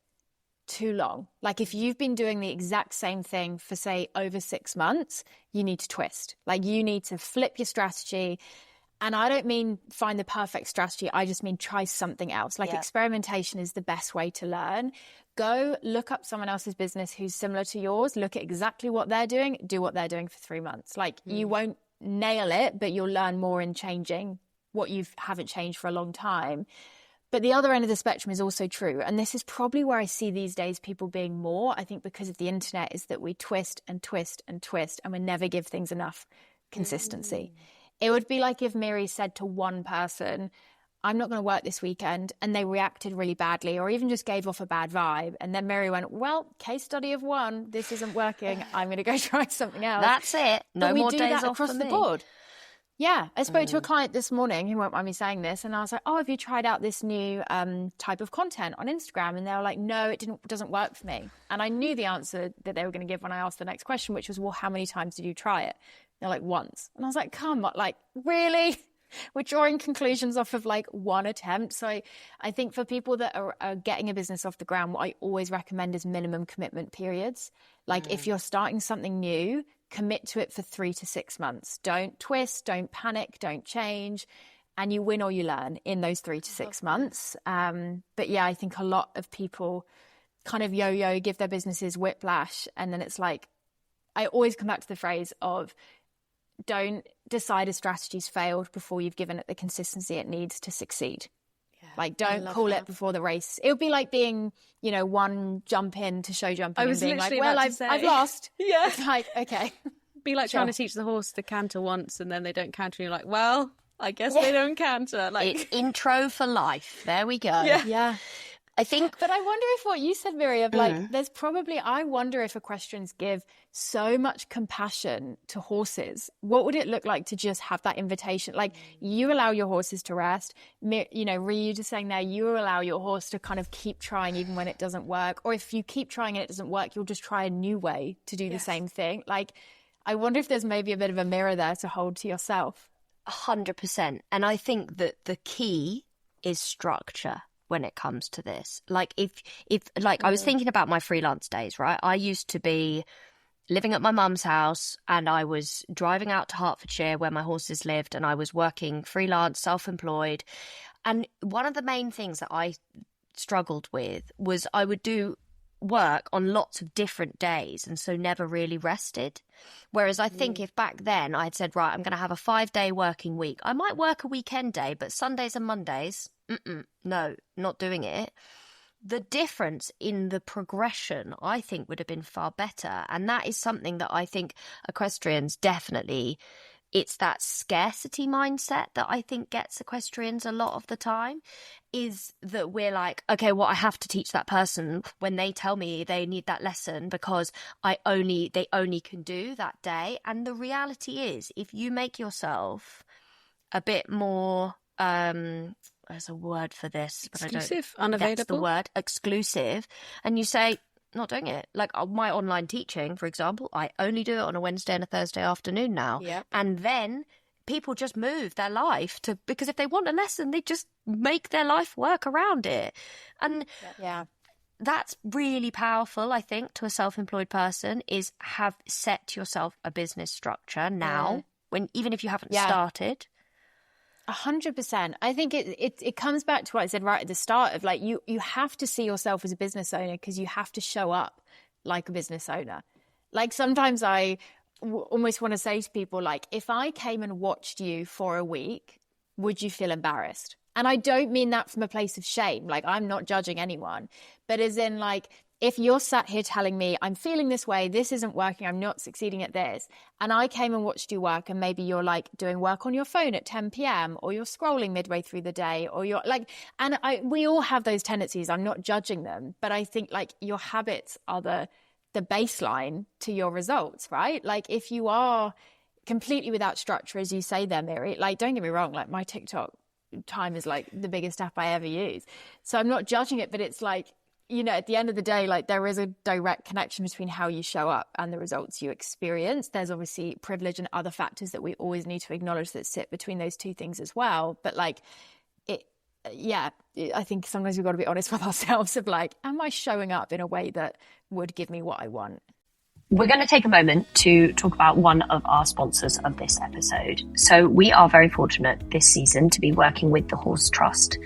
too long. If you've been doing the exact same thing for, say, over 6 months, you need to twist. You need to flip your strategy. And I don't mean find the perfect strategy. I just mean try something else. Experimentation is the best way to learn. Go look up someone else's business who's similar to yours. Look at exactly what they're doing. Do what they're doing for 3 months. You won't nail it, but you'll learn more in changing what you haven't changed for a long time. But the other end of the spectrum is also true. And this is probably where I see these days people being more, I think because of the internet, is that we twist and twist and twist and we never give things enough consistency. It would be like if Miri said to one person, I'm not going to work this weekend, and they reacted really badly or even just gave off a bad vibe. And then Miri went, well, case study of one, this isn't working. I'm going to go try something else. That's it. No more days off across the board. Yeah, I spoke to a client this morning who won't mind me saying this, and I was like, oh, have you tried out this new type of content on Instagram? And they were like, no, it doesn't work for me. And I knew the answer that they were going to give when I asked the next question, which was, well, how many times did you try it? They're like, once. And I was like, come on, really? We're drawing conclusions off of one attempt. So I think for people that are getting a business off the ground, what I always recommend is minimum commitment periods. If you're starting something new, commit to it for 3 to 6 months. Don't twist, don't panic, don't change. And you win or you learn in those 3 to 6 months. But yeah, I think a lot of people kind of yo-yo, give their businesses whiplash. And then it's I always come back to the phrase of don't decide a strategy's failed before you've given it the consistency it needs to succeed. Don't call it before the race. It would be like being, one jump in to show jumping and being I've lost. Yeah. It's okay. Be like trying to teach the horse to canter once and then they don't canter. And you're like, well, I guess they don't canter. It's intro for life. There we go. Yeah. I think, but I wonder if what you said, Miriam, there's probably, I wonder if equestrians give so much compassion to horses. What would it look like to just have that invitation? You allow your horses to rest. Rhi, you just saying there, you allow your horse to kind of keep trying even when it doesn't work. Or if you keep trying and it doesn't work, you'll just try a new way to do the same thing. I wonder if there's maybe a bit of a mirror there to hold to yourself. 100%. And I think that the key is structure. When it comes to this, if I was thinking about my freelance days, right? I used to be living at my mum's house and I was driving out to Hertfordshire where my horses lived and I was working freelance, self-employed. And one of the main things that I struggled with was I would do work on lots of different days and so never really rested. Whereas I think if back then I'd said, right, I'm going to have a 5-day working week. I might work a weekend day, but Sundays and Mondays, no, not doing it. The difference in the progression, I think, would have been far better. And that is something that I think equestrians definitely, it's that scarcity mindset that I think gets equestrians a lot of the time, is that we're like, okay, well, I have to teach that person when they tell me they need that lesson because they only can do that day. And the reality is, if you make yourself a bit more, there's a word for this, but exclusive, I don't. Unavailable. That's the word, exclusive. And you say, not doing it. My online teaching, for example, I only do it on a Wednesday and a Thursday afternoon now. Yep. And then people just move their life because if they want a lesson, they just make their life work around it. And that's really powerful, I think, to a self-employed person, is have set yourself a business structure now, when even if you haven't started. 100%. I think it comes back to what I said right at the start of like, you have to see yourself as a business owner because you have to show up like a business owner. Like sometimes I almost want to say to people, like, if I came and watched you for a week, would you feel embarrassed? And I don't mean that from a place of shame. Like, I'm not judging anyone, but as in like, if you're sat here telling me I'm feeling this way, this isn't working, I'm not succeeding at this, and I came and watched you work and maybe you're like doing work on your phone at 10 p.m. or you're scrolling midway through the day or you're like, and we all have those tendencies. I'm not judging them, but I think like your habits are the baseline to your results, right? Like if you are completely without structure, as you say there, Miri, like don't get me wrong, like my TikTok time is like the biggest app I ever use. So I'm not judging it, but it's like, you know, at the end of the day, like there is a direct connection between how you show up and the results you experience. There's obviously privilege and other factors that we always need to acknowledge that sit between those two things as well. But like I think sometimes we've got to be honest with ourselves of like, am I showing up in a way that would give me what I want? We're going to take a moment to talk about one of our sponsors of this episode. So we are very fortunate this season to be working with the Horse Trust.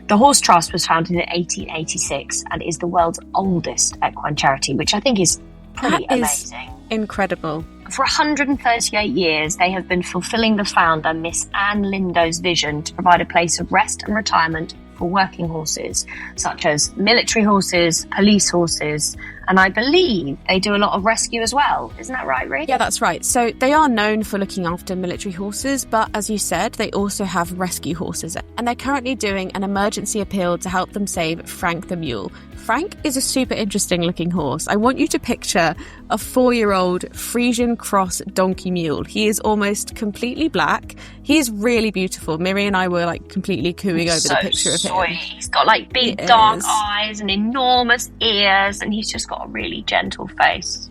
The Horse Trust was founded in 1886 and is the world's oldest equine charity, which I think is pretty amazing. Incredible. For 138 years, they have been fulfilling the founder, Miss Anne Lindau's vision to provide a place of rest and retirement for working horses, such as military horses, police horses, and I believe they do a lot of rescue as well. Isn't that right, Rhi? Yeah, that's right. So they are known for looking after military horses, but as you said, they also have rescue horses. And they're currently doing an emergency appeal to help them save Frank the mule. Frank is a super interesting looking horse. I want you to picture a 4-year-old Frisian cross donkey mule. He is almost completely black. He is really beautiful. Miri and I were like completely cooing over the picture of him. He's got like big dark eyes and enormous ears, and he's just got a really gentle face.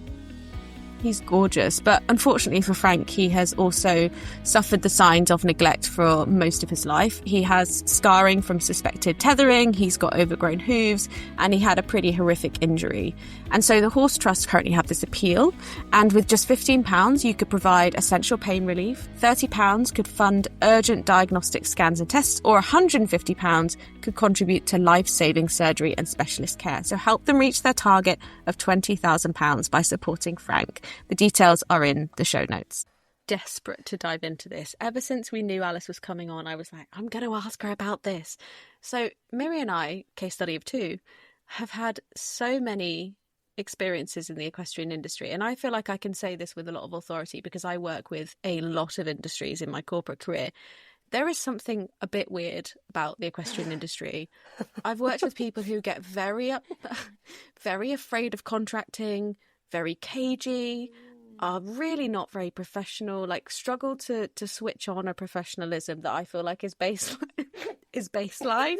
He's gorgeous, but unfortunately for Frank, he has also suffered the signs of neglect for most of his life. He has scarring from suspected tethering, he's got overgrown hooves, and he had a pretty horrific injury. And so the Horse Trust currently have this appeal, and with just £15, you could provide essential pain relief, £30 could fund urgent diagnostic scans and tests, or £150 could contribute to life-saving surgery and specialist care. So help them reach their target of £20,000 by supporting Frank. The details are in the show notes. Desperate to dive into this. Ever since we knew Alice was coming on, I was like, I'm going to ask her about this. So Miri and I, case study of two, have had so many experiences in the equestrian industry. And I feel like I can say this with a lot of authority because I work with a lot of industries in my corporate career. There is something a bit weird about the equestrian industry. I've worked with people who get very afraid of contracting, very cagey, are really not very professional, like struggle to switch on a professionalism that I feel like is baseline.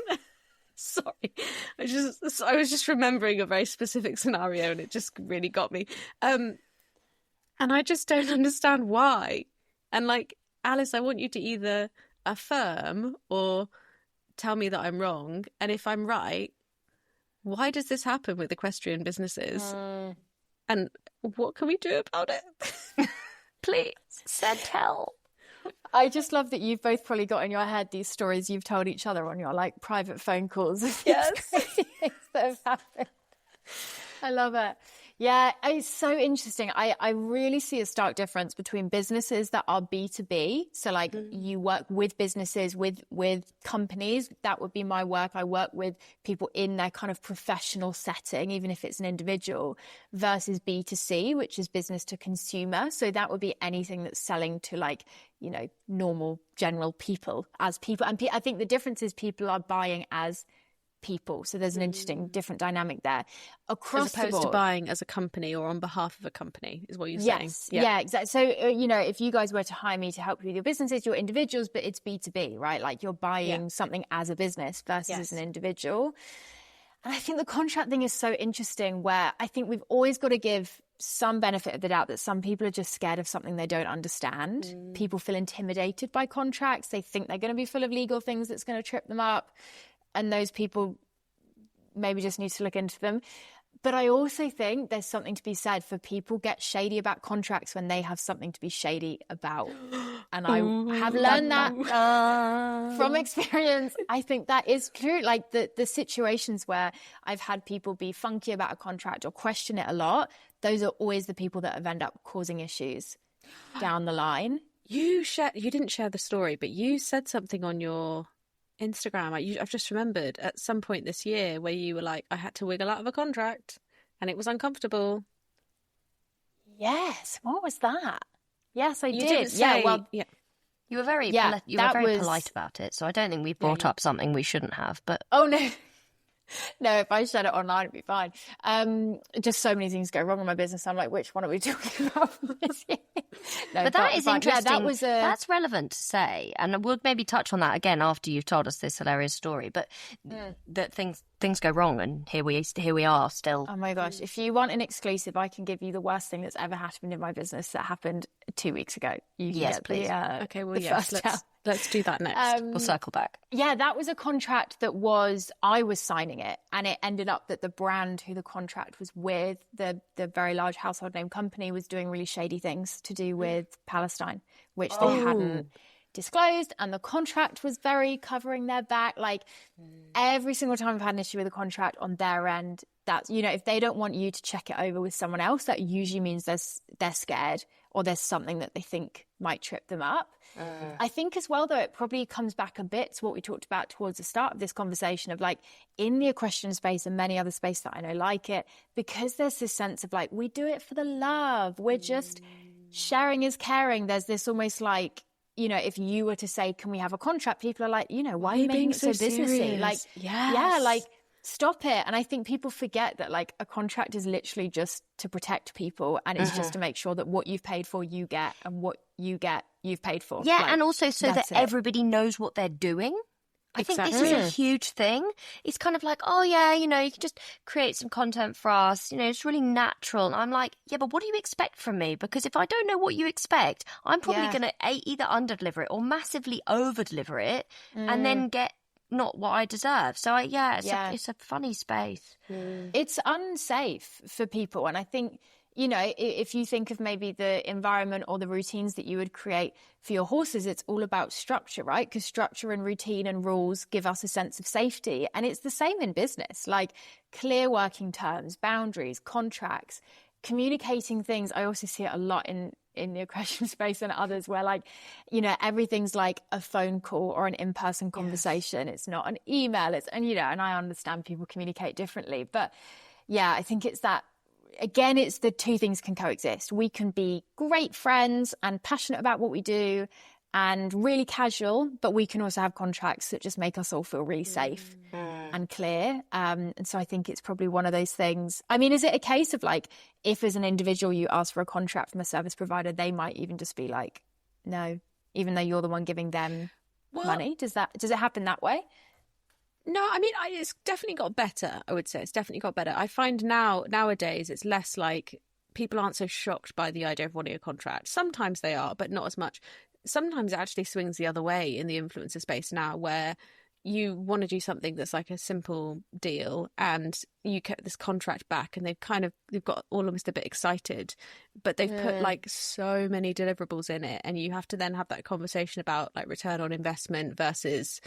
Sorry, I was just remembering a very specific scenario and it just really got me. And I just don't understand why. And like, Alice, I want you to either affirm or tell me that I'm wrong. And if I'm right, why does this happen with equestrian businesses? And what can we do about it? Please, said tell. I just love that you've both probably got in your head these stories you've told each other on your like private phone calls. Yes. Things that have happened. I love it. Yeah, it's so interesting. I really see a stark difference between businesses that are B2B. So like you work with businesses, with companies. That would be my work. I work with people in their kind of professional setting, even if it's an individual, versus B2C, which is business to consumer. So that would be anything that's selling to like, you know, normal general people as people. And I think the difference is people are buying as people. So there's an interesting different dynamic there. Across as opposed the board, to buying as a company or on behalf of a company is what you're saying. Yeah. Yeah, exactly. So, you know, if you guys were to hire me to help you with your businesses, you're individuals, but it's B2B, right? Like you're buying something as a business versus as an individual. And I think the contract thing is so interesting where I think we've always got to give some benefit of the doubt that some people are just scared of something they don't understand. People feel intimidated by contracts. They think they're going to be full of legal things that's going to trip them up. And those people maybe just need to look into them. But I also think there's something to be said for people get shady about contracts when they have something to be shady about. And I have learned that from experience. I think that is true. Like the situations where I've had people be funky about a contract or question it a lot, those are always the people that have ended up causing issues down the line. You didn't share the story, but you said something on your Instagram. I've just remembered at some point this year where you were like, I had to wiggle out of a contract and it was uncomfortable. Yes. What was that? Yes, I You did. didn't say, You were very polite about it, so I don't think we brought up something we shouldn't have. But oh no. No, if I shared it online, it'd be fine. Just so many things go wrong in my business. I'm like, which one are we talking about this year? No, but that is interesting. Yeah, that's relevant to say, and we'll maybe touch on that again after you've told us this hilarious story. But that things go wrong, and here we are still. Oh my gosh! If you want an exclusive, I can give you the worst thing that's ever happened in my business that happened 2 weeks ago. Yes, please. Okay, well, yes, let's do that next. We'll circle back. Yeah, that was a contract that I was signing it, and it ended up that the brand who the contract was with, the very large household name company, was doing really shady things to do with Palestine, which they hadn't disclosed, and the contract was very covering their back. Like every single time I've had an issue with a contract on their end, that's, if they don't want you to check it over with someone else, that usually means they're scared or there's something that they think might trip them up. I think as well, though, it probably comes back a bit to what we talked about towards the start of this conversation of like in the equestrian space and many other spaces that I know like it, because there's this sense of like, we do it for the love. We're just sharing is caring. There's this almost like, if you were to say, can we have a contract? People are like, why are you making it so businessy? Like, yeah, like stop it. And I think people forget that like a contract is literally just to protect people, and it's just to make sure that what you've paid for, you get, and what you get, you've paid for. Yeah, and also so that everybody knows what they're doing. I think this is a huge thing. It's kind of like, oh yeah, you can just create some content for us. It's really natural. And I'm like, yeah, but what do you expect from me? Because if I don't know what you expect, I'm probably going to either under-deliver it or massively over-deliver it and then get not what I deserve. So it's a funny space. It's unsafe for people. And I think, if you think of maybe the environment or the routines that you would create for your horses, it's all about structure, right? Because structure and routine and rules give us a sense of safety. And it's the same in business, like clear working terms, boundaries, contracts, communicating things. I also see it a lot in the equestrian space and others where like, everything's like a phone call or an in-person conversation. It's not an email. And I understand people communicate differently, but yeah, I think it's that. Again, it's the two things can coexist. We can be great friends and passionate about what we do and really casual, but we can also have contracts that just make us all feel really safe and clear. And so I think it's probably one of those things. I mean, is it a case of like, if as an individual you ask for a contract from a service provider, they might even just be like, no, even though you're the one giving them money? Does it happen that way? No, I mean, it's definitely got better, I would say. It's definitely got better. I find nowadays it's less like people aren't so shocked by the idea of wanting a contract. Sometimes they are, but not as much. Sometimes it actually swings the other way in the influencer space now, where you want to do something that's like a simple deal and you get this contract back and they've got almost a bit excited, but they've put like so many deliverables in it, and you have to then have that conversation about like return on investment versus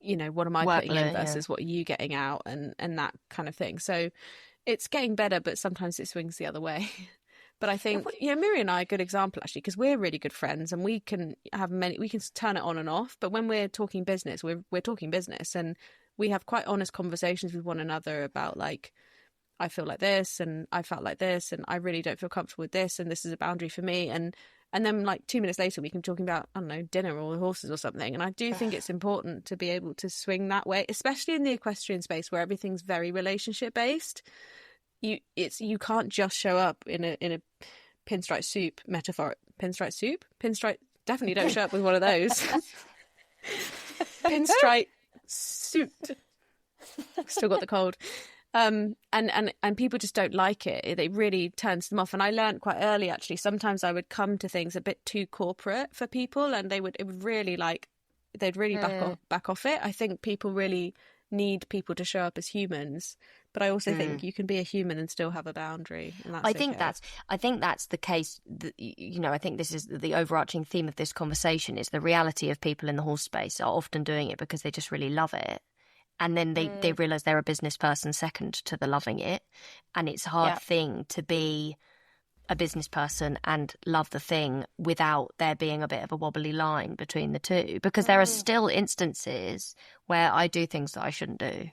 what am I putting in versus what are you getting out, and that kind of thing. So it's getting better, but sometimes it swings the other way. But I think, Miri and I are a good example, actually, because we're really good friends and we can turn it on and off. But when we're talking business, we're talking business, and we have quite honest conversations with one another about like, I feel like this and I felt like this and I really don't feel comfortable with this and this is a boundary for me. And then like 2 minutes later, we can be talking about, I don't know, dinner or horses or something. And I do think it's important to be able to swing that way, especially in the equestrian space where everything's very relationship based. You can't just show up in a pinstripe soup metaphor. Pinstripe soup? Pinstripe, definitely don't show up with one of those. Pinstripe suit. Still got the cold. And people just don't like it. It really turns them off. And I learned quite early, actually, sometimes I would come to things a bit too corporate for people, and they'd really back off it. I think people really need people to show up as humans, But I also think you can be a human and still have a boundary. And that's I think that's the case. I think this is the overarching theme of this conversation is the reality of people in the horse space are often doing it because they just really love it. And then they realise they're a business person second to the loving it. And it's a hard thing to be a business person and love the thing without there being a bit of a wobbly line between the two. Because there are still instances where I do things that I shouldn't do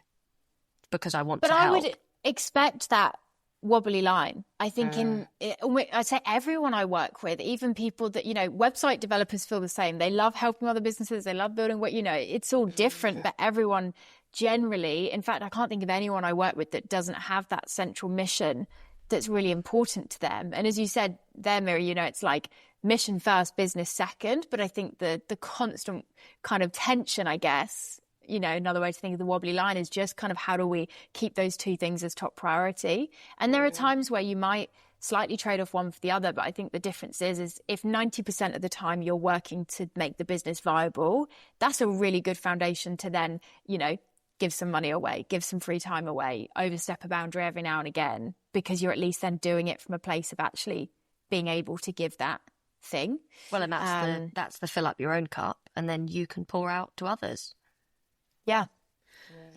because I want to help. But I would expect that wobbly line. I think I'd say everyone I work with, even people that, website developers feel the same. They love helping other businesses. They love building it's all different, but everyone generally, in fact, I can't think of anyone I work with that doesn't have that central mission that's really important to them. And as you said there, Miri, it's like mission first, business second. But I think the constant kind of tension, I guess, another way to think of the wobbly line is just kind of how do we keep those two things as top priority? And there are times where you might slightly trade off one for the other. But I think the difference is if 90% of the time you're working to make the business viable, that's a really good foundation to then, give some money away, give some free time away, overstep a boundary every now and again, because you're at least then doing it from a place of actually being able to give that thing. Well, and that's the fill up your own cup and then you can pour out to others. Yeah,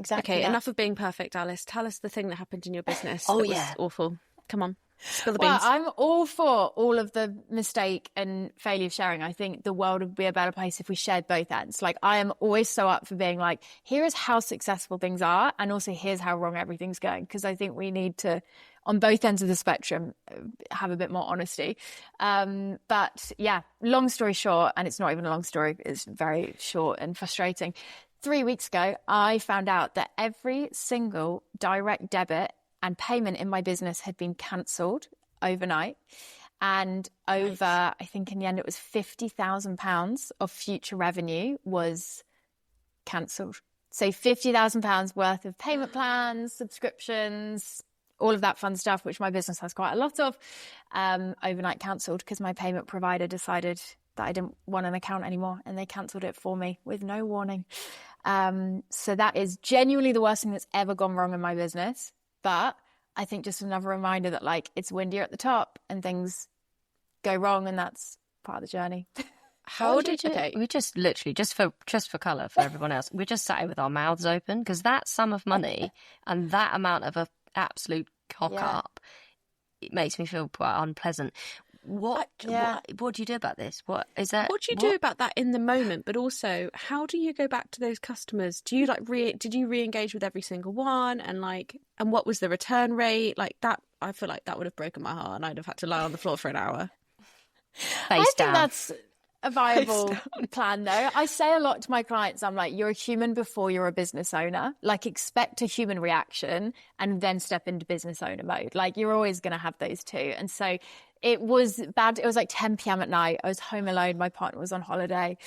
exactly. Okay, enough of being perfect, Alice. Tell us the thing that happened in your business that was awful. Come on. Spill the beans. Well, I'm all for all of the mistake and failure sharing. I think the world would be a better place if we shared both ends. Like, I am always so up for being like, here is how successful things are, and also here's how wrong everything's going. Because I think we need to, on both ends of the spectrum, have a bit more honesty. But yeah, long story short, and it's not even a long story, it's very short and frustrating. 3 weeks ago, I found out that every single direct debit and payment in my business had been cancelled overnight. And over, I think in the end, it was £50,000 of future revenue was cancelled. So £50,000 worth of payment plans, subscriptions, all of that fun stuff, which my business has quite a lot of, overnight cancelled because my payment provider decided that I didn't want an account anymore and they cancelled it for me with no warning. So that is genuinely the worst thing that's ever gone wrong in my business. But I think just another reminder that it's windier at the top and things go wrong, and that's part of the journey. How did you? Okay. We just literally just for colour for everyone else. We just sat here with our mouths open because that sum of money and that amount of an absolute cock up, it makes me feel quite unpleasant. What do you do about this? What is that? What do you do about that in the moment? But also, how do you go back to those customers? Do you did you re-engage with every single one? And what was the return rate? Like that, I feel like that would have broken my heart, and I'd have had to lie on the floor for an hour. I think that's a viable plan, though. I say a lot to my clients. I'm like, you're a human before you're a business owner. Like, expect a human reaction and then step into business owner mode. Like, you're always going to have those two. And so it was bad. It was like 10 p.m. at night. I was home alone. My partner was on holiday.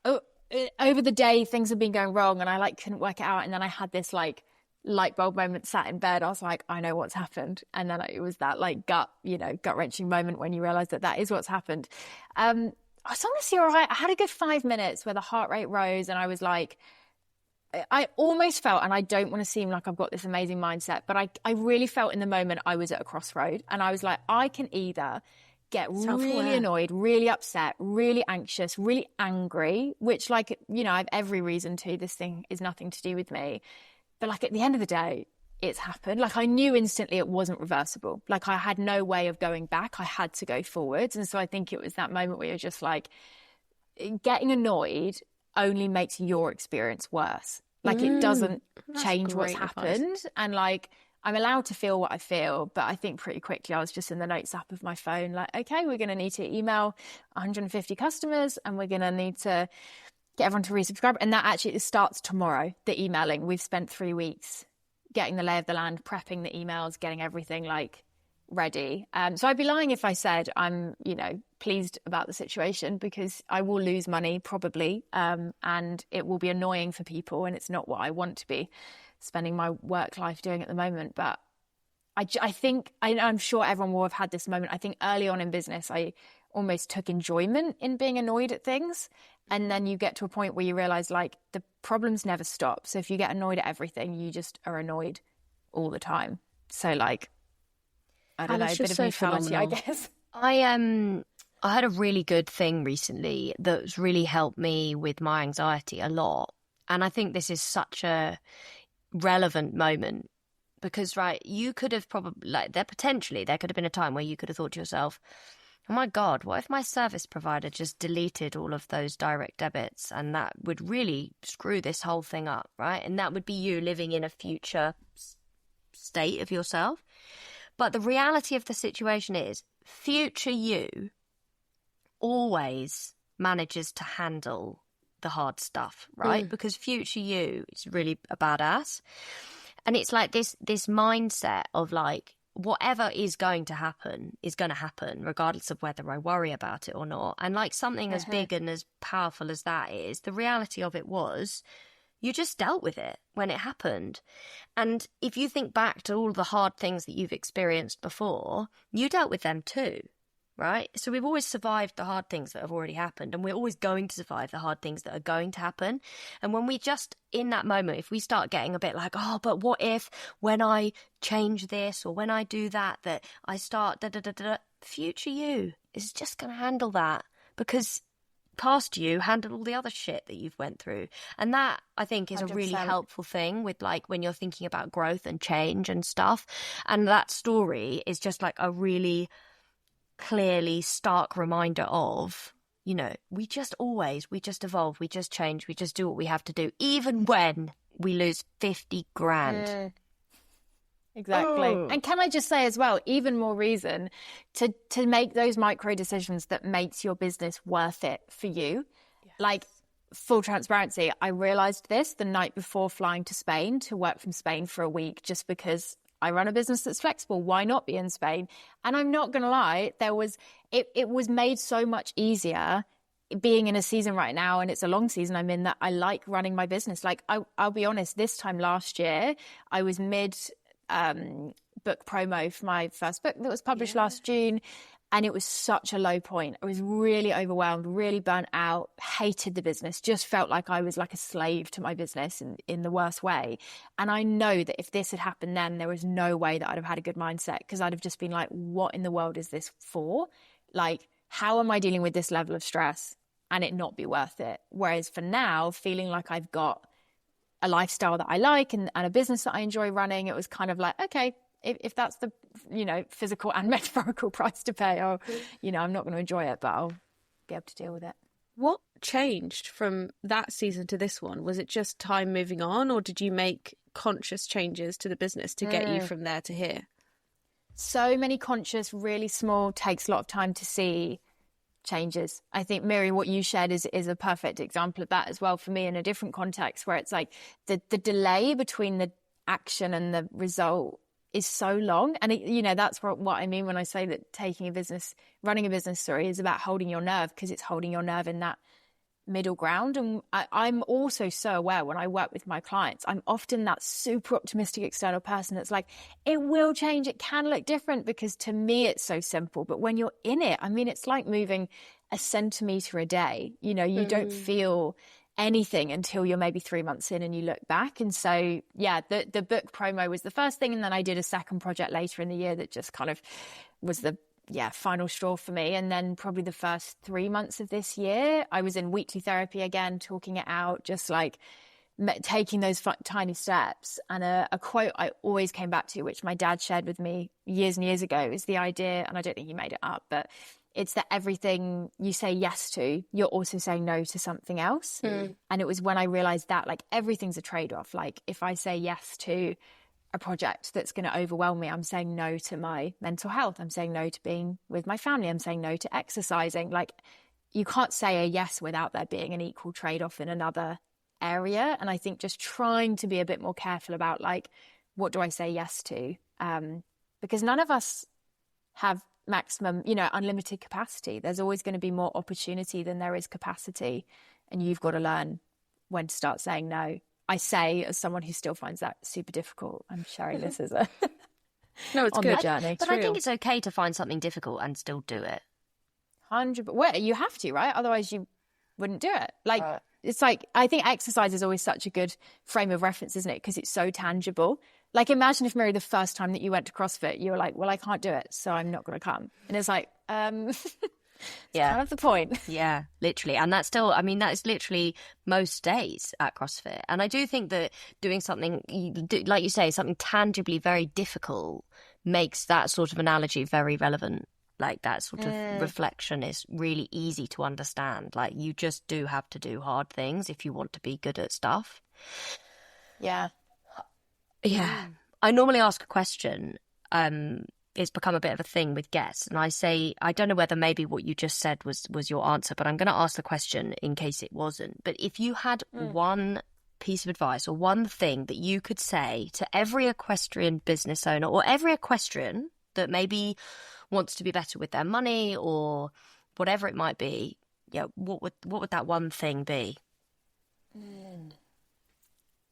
Over the day, things had been going wrong and I couldn't work it out. And then I had this light bulb moment, sat in bed. I was like, I know what's happened. And then it was that gut wrenching moment when you realize that is what's happened. I was honestly all right. I had a good 5 minutes where the heart rate rose and I was like, I almost felt, and I don't want to seem like I've got this amazing mindset, but I really felt in the moment I was at a crossroad and I was like, I can either get really annoyed, really upset, really anxious, really angry, which I have every reason to. This thing is nothing to do with me. But at the end of the day, it's happened. I knew instantly it wasn't reversible. I had no way of going back. I had to go forwards. And so I think it was that moment where you're just getting annoyed only makes your experience worse. It doesn't change what's happened. And I'm allowed to feel what I feel, but I think pretty quickly I was just in the notes app of my phone, okay, we're going to need to email 150 customers and we're going to need to get everyone to resubscribe. And that actually it starts tomorrow, the emailing. We've spent 3 weeks getting the lay of the land, prepping the emails, getting everything ready. So I'd be lying if I said I'm, pleased about the situation, because I will lose money probably, and it will be annoying for people, and it's not what I want to be spending my work life doing at the moment. But I think, I'm sure everyone will have had this moment. I think early on in business, I almost took enjoyment in being annoyed at things. And then you get to a point where you realize the problems never stop. So if you get annoyed at everything, you just are annoyed all the time. So like, I don't Alice, know, a you're bit of so neutrality, I phenomenal. guess. I had a really good thing recently that's really helped me with my anxiety a lot. And I think this is such a relevant moment because, right, you could have probably, like, there could have been a time where you could have thought to yourself, oh my God, what if my service provider just deleted all of those direct debits, and that would really screw this whole thing up, right? And that would be you living in a future state of yourself. But the reality of the situation is future you always manages to handle the hard stuff, right? Because future you is really a badass. And it's like this mindset of like, whatever is going to happen, regardless of whether I worry about it or not. And like something as big and as powerful as that is, the reality of it was you just dealt with it when it happened. And if you think back to all the hard things that you've experienced before, you dealt with them too, right? So we've always survived the hard things that have already happened, and we're always going to survive the hard things that are going to happen. And when we just, in that moment, if we start getting a bit like, oh, but what if when I change this or when I do that, that I start future you is just going to handle that, because past you handled all the other shit that you've went through. And that, I think, is 100%. A really helpful thing with like when you're thinking about growth and change and stuff. And that story is just like a really clearly stark reminder of, you know, we just evolve, we just change, we just do what we have to do, even when we lose 50 grand. Exactly. And can I just say as well, even more reason to make those micro decisions that makes your business worth it for you. Yes. Like, full transparency, I realized this the night before flying to Spain to work from Spain for a week, just because I run a business that's flexible. Why not be in Spain? And I'm not going to lie, it was made so much easier being in a season right now, and it's a long season I'm in, that I like running my business. Like, I'll be honest, this time last year, I was mid book promo for my first book that was published last June, and it was such a low point. I was really overwhelmed, really burnt out, hated the business, just felt like I was like a slave to my business in the worst way. And I know that if this had happened then, there was no way that I'd have had a good mindset, because I'd have just been like, what in the world is this for? Like, how am I dealing with this level of stress and it not be worth it? Whereas for now, feeling like I've got a lifestyle that I like and a business that I enjoy running, it was kind of like, okay, if that's the, you know, physical and metaphorical price to pay, or, you know, I'm not going to enjoy it, but I'll be able to deal with it. What changed from that season to this one? Was it just time moving on, or did you make conscious changes to the business to get you from there to here? So many conscious, really small, takes a lot of time to see changes. I think, Miri, what you shared is a perfect example of that as well for me, in a different context, where it's like the delay between the action and the result is so long. And you know, that's what I mean when I say that running a business, is about holding your nerve, because it's holding your nerve in that middle ground. And I'm also so aware when I work with my clients, I'm often that super optimistic external person that's like, it will change, it can look different, because to me it's so simple. But when you're in it, I mean, it's like moving a centimeter a day. You know, you don't feel anything until you're maybe 3 months in and you look back. And so, yeah, the book promo was the first thing. And then I did a second project later in the year that just kind of was the final straw for me. And then probably the first 3 months of this year, I was in weekly therapy again, talking it out, just like taking those tiny steps. And a quote I always came back to, which my dad shared with me years and years ago, is the idea, and I don't think he made it up, but it's that everything you say yes to, you're also saying no to something else. And it was when I realized that, like, everything's a trade-off. Like, if I say yes to a project that's going to overwhelm me, I'm saying no to my mental health. I'm saying no to being with my family. I'm saying no to exercising. Like, you can't say a yes without there being an equal trade-off in another area. And I think just trying to be a bit more careful about, like, what do I say yes to? Because none of us have maximum, you know, unlimited capacity. There's always going to be more opportunity than there is capacity. And you've got to learn when to start saying no. I say, as someone who still finds that super difficult, I'm sharing this as a no, it's on good. the journey. But I think it's okay to find something difficult and still do it. 100%. Well, you have to, right? Otherwise you wouldn't do it. Like, it's like, I think exercise is always such a good frame of reference, isn't it? Because it's so tangible. Like, imagine if, Miri, the first time that you went to CrossFit, you were like, well, I can't do it, so I'm not going to come. And it's like, it's kind of the point. Yeah, literally. And that's still, I mean, that is literally most days at CrossFit. And I do think that doing something, like you say, something tangibly very difficult makes that sort of analogy very relevant. Like, that sort of reflection is really easy to understand. Like, you just do have to do hard things if you want to be good at stuff. Yeah. Yeah. I normally ask a question. It's become a bit of a thing with guests. And I say, I don't know whether maybe what you just said was your answer, but I'm going to ask the question in case it wasn't. But if you had one piece of advice or one thing that you could say to every equestrian business owner or every equestrian that maybe wants to be better with their money or whatever it might be, yeah, what would that one thing be?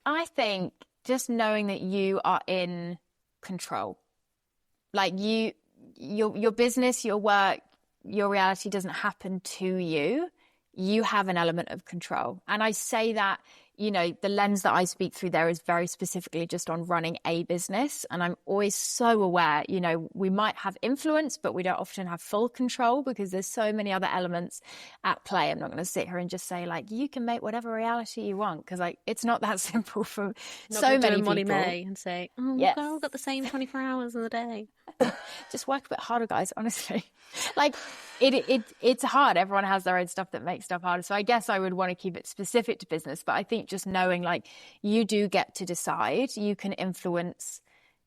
I think just knowing that you are in control. Like, your business, your work, your reality doesn't happen to you. You have an element of control. And I say that, you know, the lens that I speak through there is very specifically just on running a business. And I'm always so aware, you know, we might have influence, but we don't often have full control because there's so many other elements at play. I'm not going to sit here and just say, like, you can make whatever reality you want, because, like, it's not that simple for so many people. Molly May and say, oh, yes, we've got the same 24 hours in the day. Just work a bit harder, guys, honestly. Like, it's hard. Everyone has their own stuff that makes stuff harder. So I guess I would want to keep it specific to business. But I think just knowing, like, you do get to decide. You can influence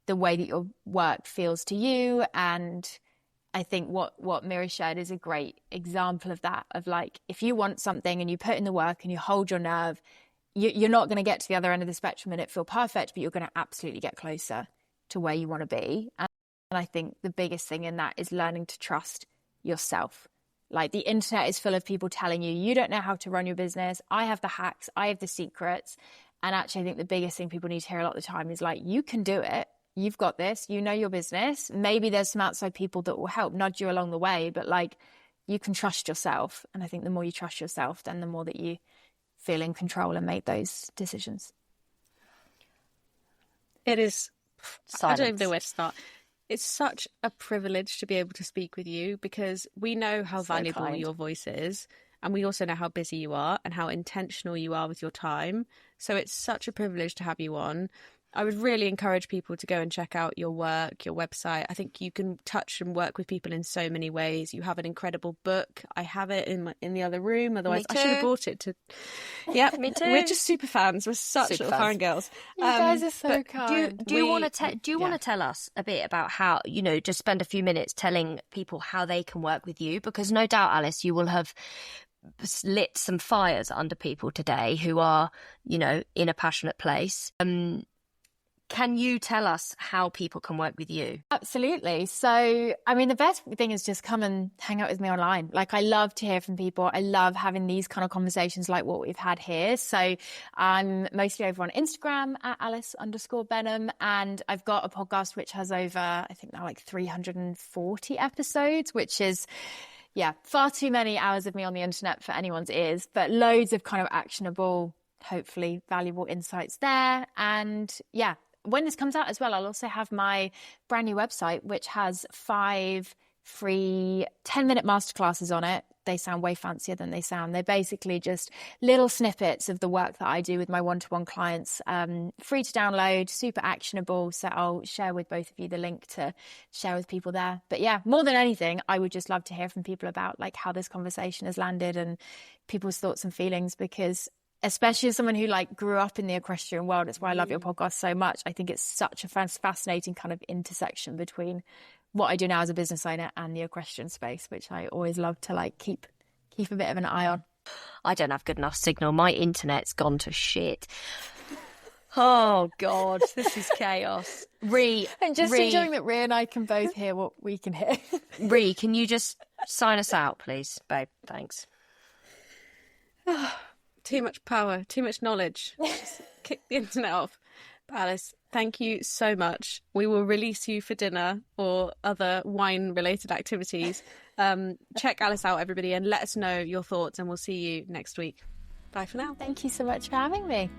the way that your work feels to you. And I think what Miri shared is a great example of that, of, like, if you want something and you put in the work and you hold your nerve, you're not going to get to the other end of the spectrum and it feel perfect, but you're going to absolutely get closer to where you want to be. And I think the biggest thing in that is learning to trust yourself. Like, the internet is full of people telling you, you don't know how to run your business. I have the hacks. I have the secrets. And actually, I think the biggest thing people need to hear a lot of the time is, like, you can do it. You've got this. You know your business. Maybe there's some outside people that will help nudge you along the way, but, like, you can trust yourself. And I think the more you trust yourself, then the more that you feel in control and make those decisions. It is. Silence. I don't even know where to start. It's such a privilege to be able to speak with you, because we know how valuable your voice is, and we also know how busy you are and how intentional you are with your time. So it's such a privilege to have you on. I would really encourage people to go and check out your work, your website. I think you can touch and work with people in so many ways. You have an incredible book. I have it in the other room. Otherwise, I should have brought it to. Yeah, me too. We're just super fans. We're such little fangirls. You guys are so kind. Do you want to tell us a bit about how, you know, just spend a few minutes telling people how they can work with you? Because no doubt, Alice, you will have lit some fires under people today who are, you know, in a passionate place. Can you tell us how people can work with you? Absolutely. So, I mean, the best thing is just come and hang out with me online. Like, I love to hear from people. I love having these kind of conversations like what we've had here. So I'm mostly over on Instagram at Alice_Benham. And I've got a podcast which has over, I think now, like 340 episodes, which is, yeah, far too many hours of me on the internet for anyone's ears, but loads of kind of actionable, hopefully valuable insights there. And yeah, when this comes out as well, I'll also have my brand new website, which has 5 free 10-minute masterclasses on it. They sound way fancier than they sound. They're basically just little snippets of the work that I do with my one-to-one clients, free to download, super actionable. So I'll share with both of you the link to share with people there. But yeah, more than anything, I would just love to hear from people about, like, how this conversation has landed and people's thoughts and feelings, because especially as someone who, like, grew up in the equestrian world, it's why I love your podcast so much. I think it's such a fascinating kind of intersection between what I do now as a business owner and the equestrian space, which I always love to, like, keep a bit of an eye on. I don't have good enough signal. My internet's gone to shit. Oh God, this is chaos. Rhi, and just enjoying that Rhi and I can both hear what we can hear. Rhi, can you just sign us out, please, babe? Thanks. Too much power, too much knowledge. Just kick the internet off. But Alice, thank you so much. We will release you for dinner or other wine-related activities. Check Alice out, everybody, and let us know your thoughts, and we'll see you next week. Bye for now. Thank you so much for having me.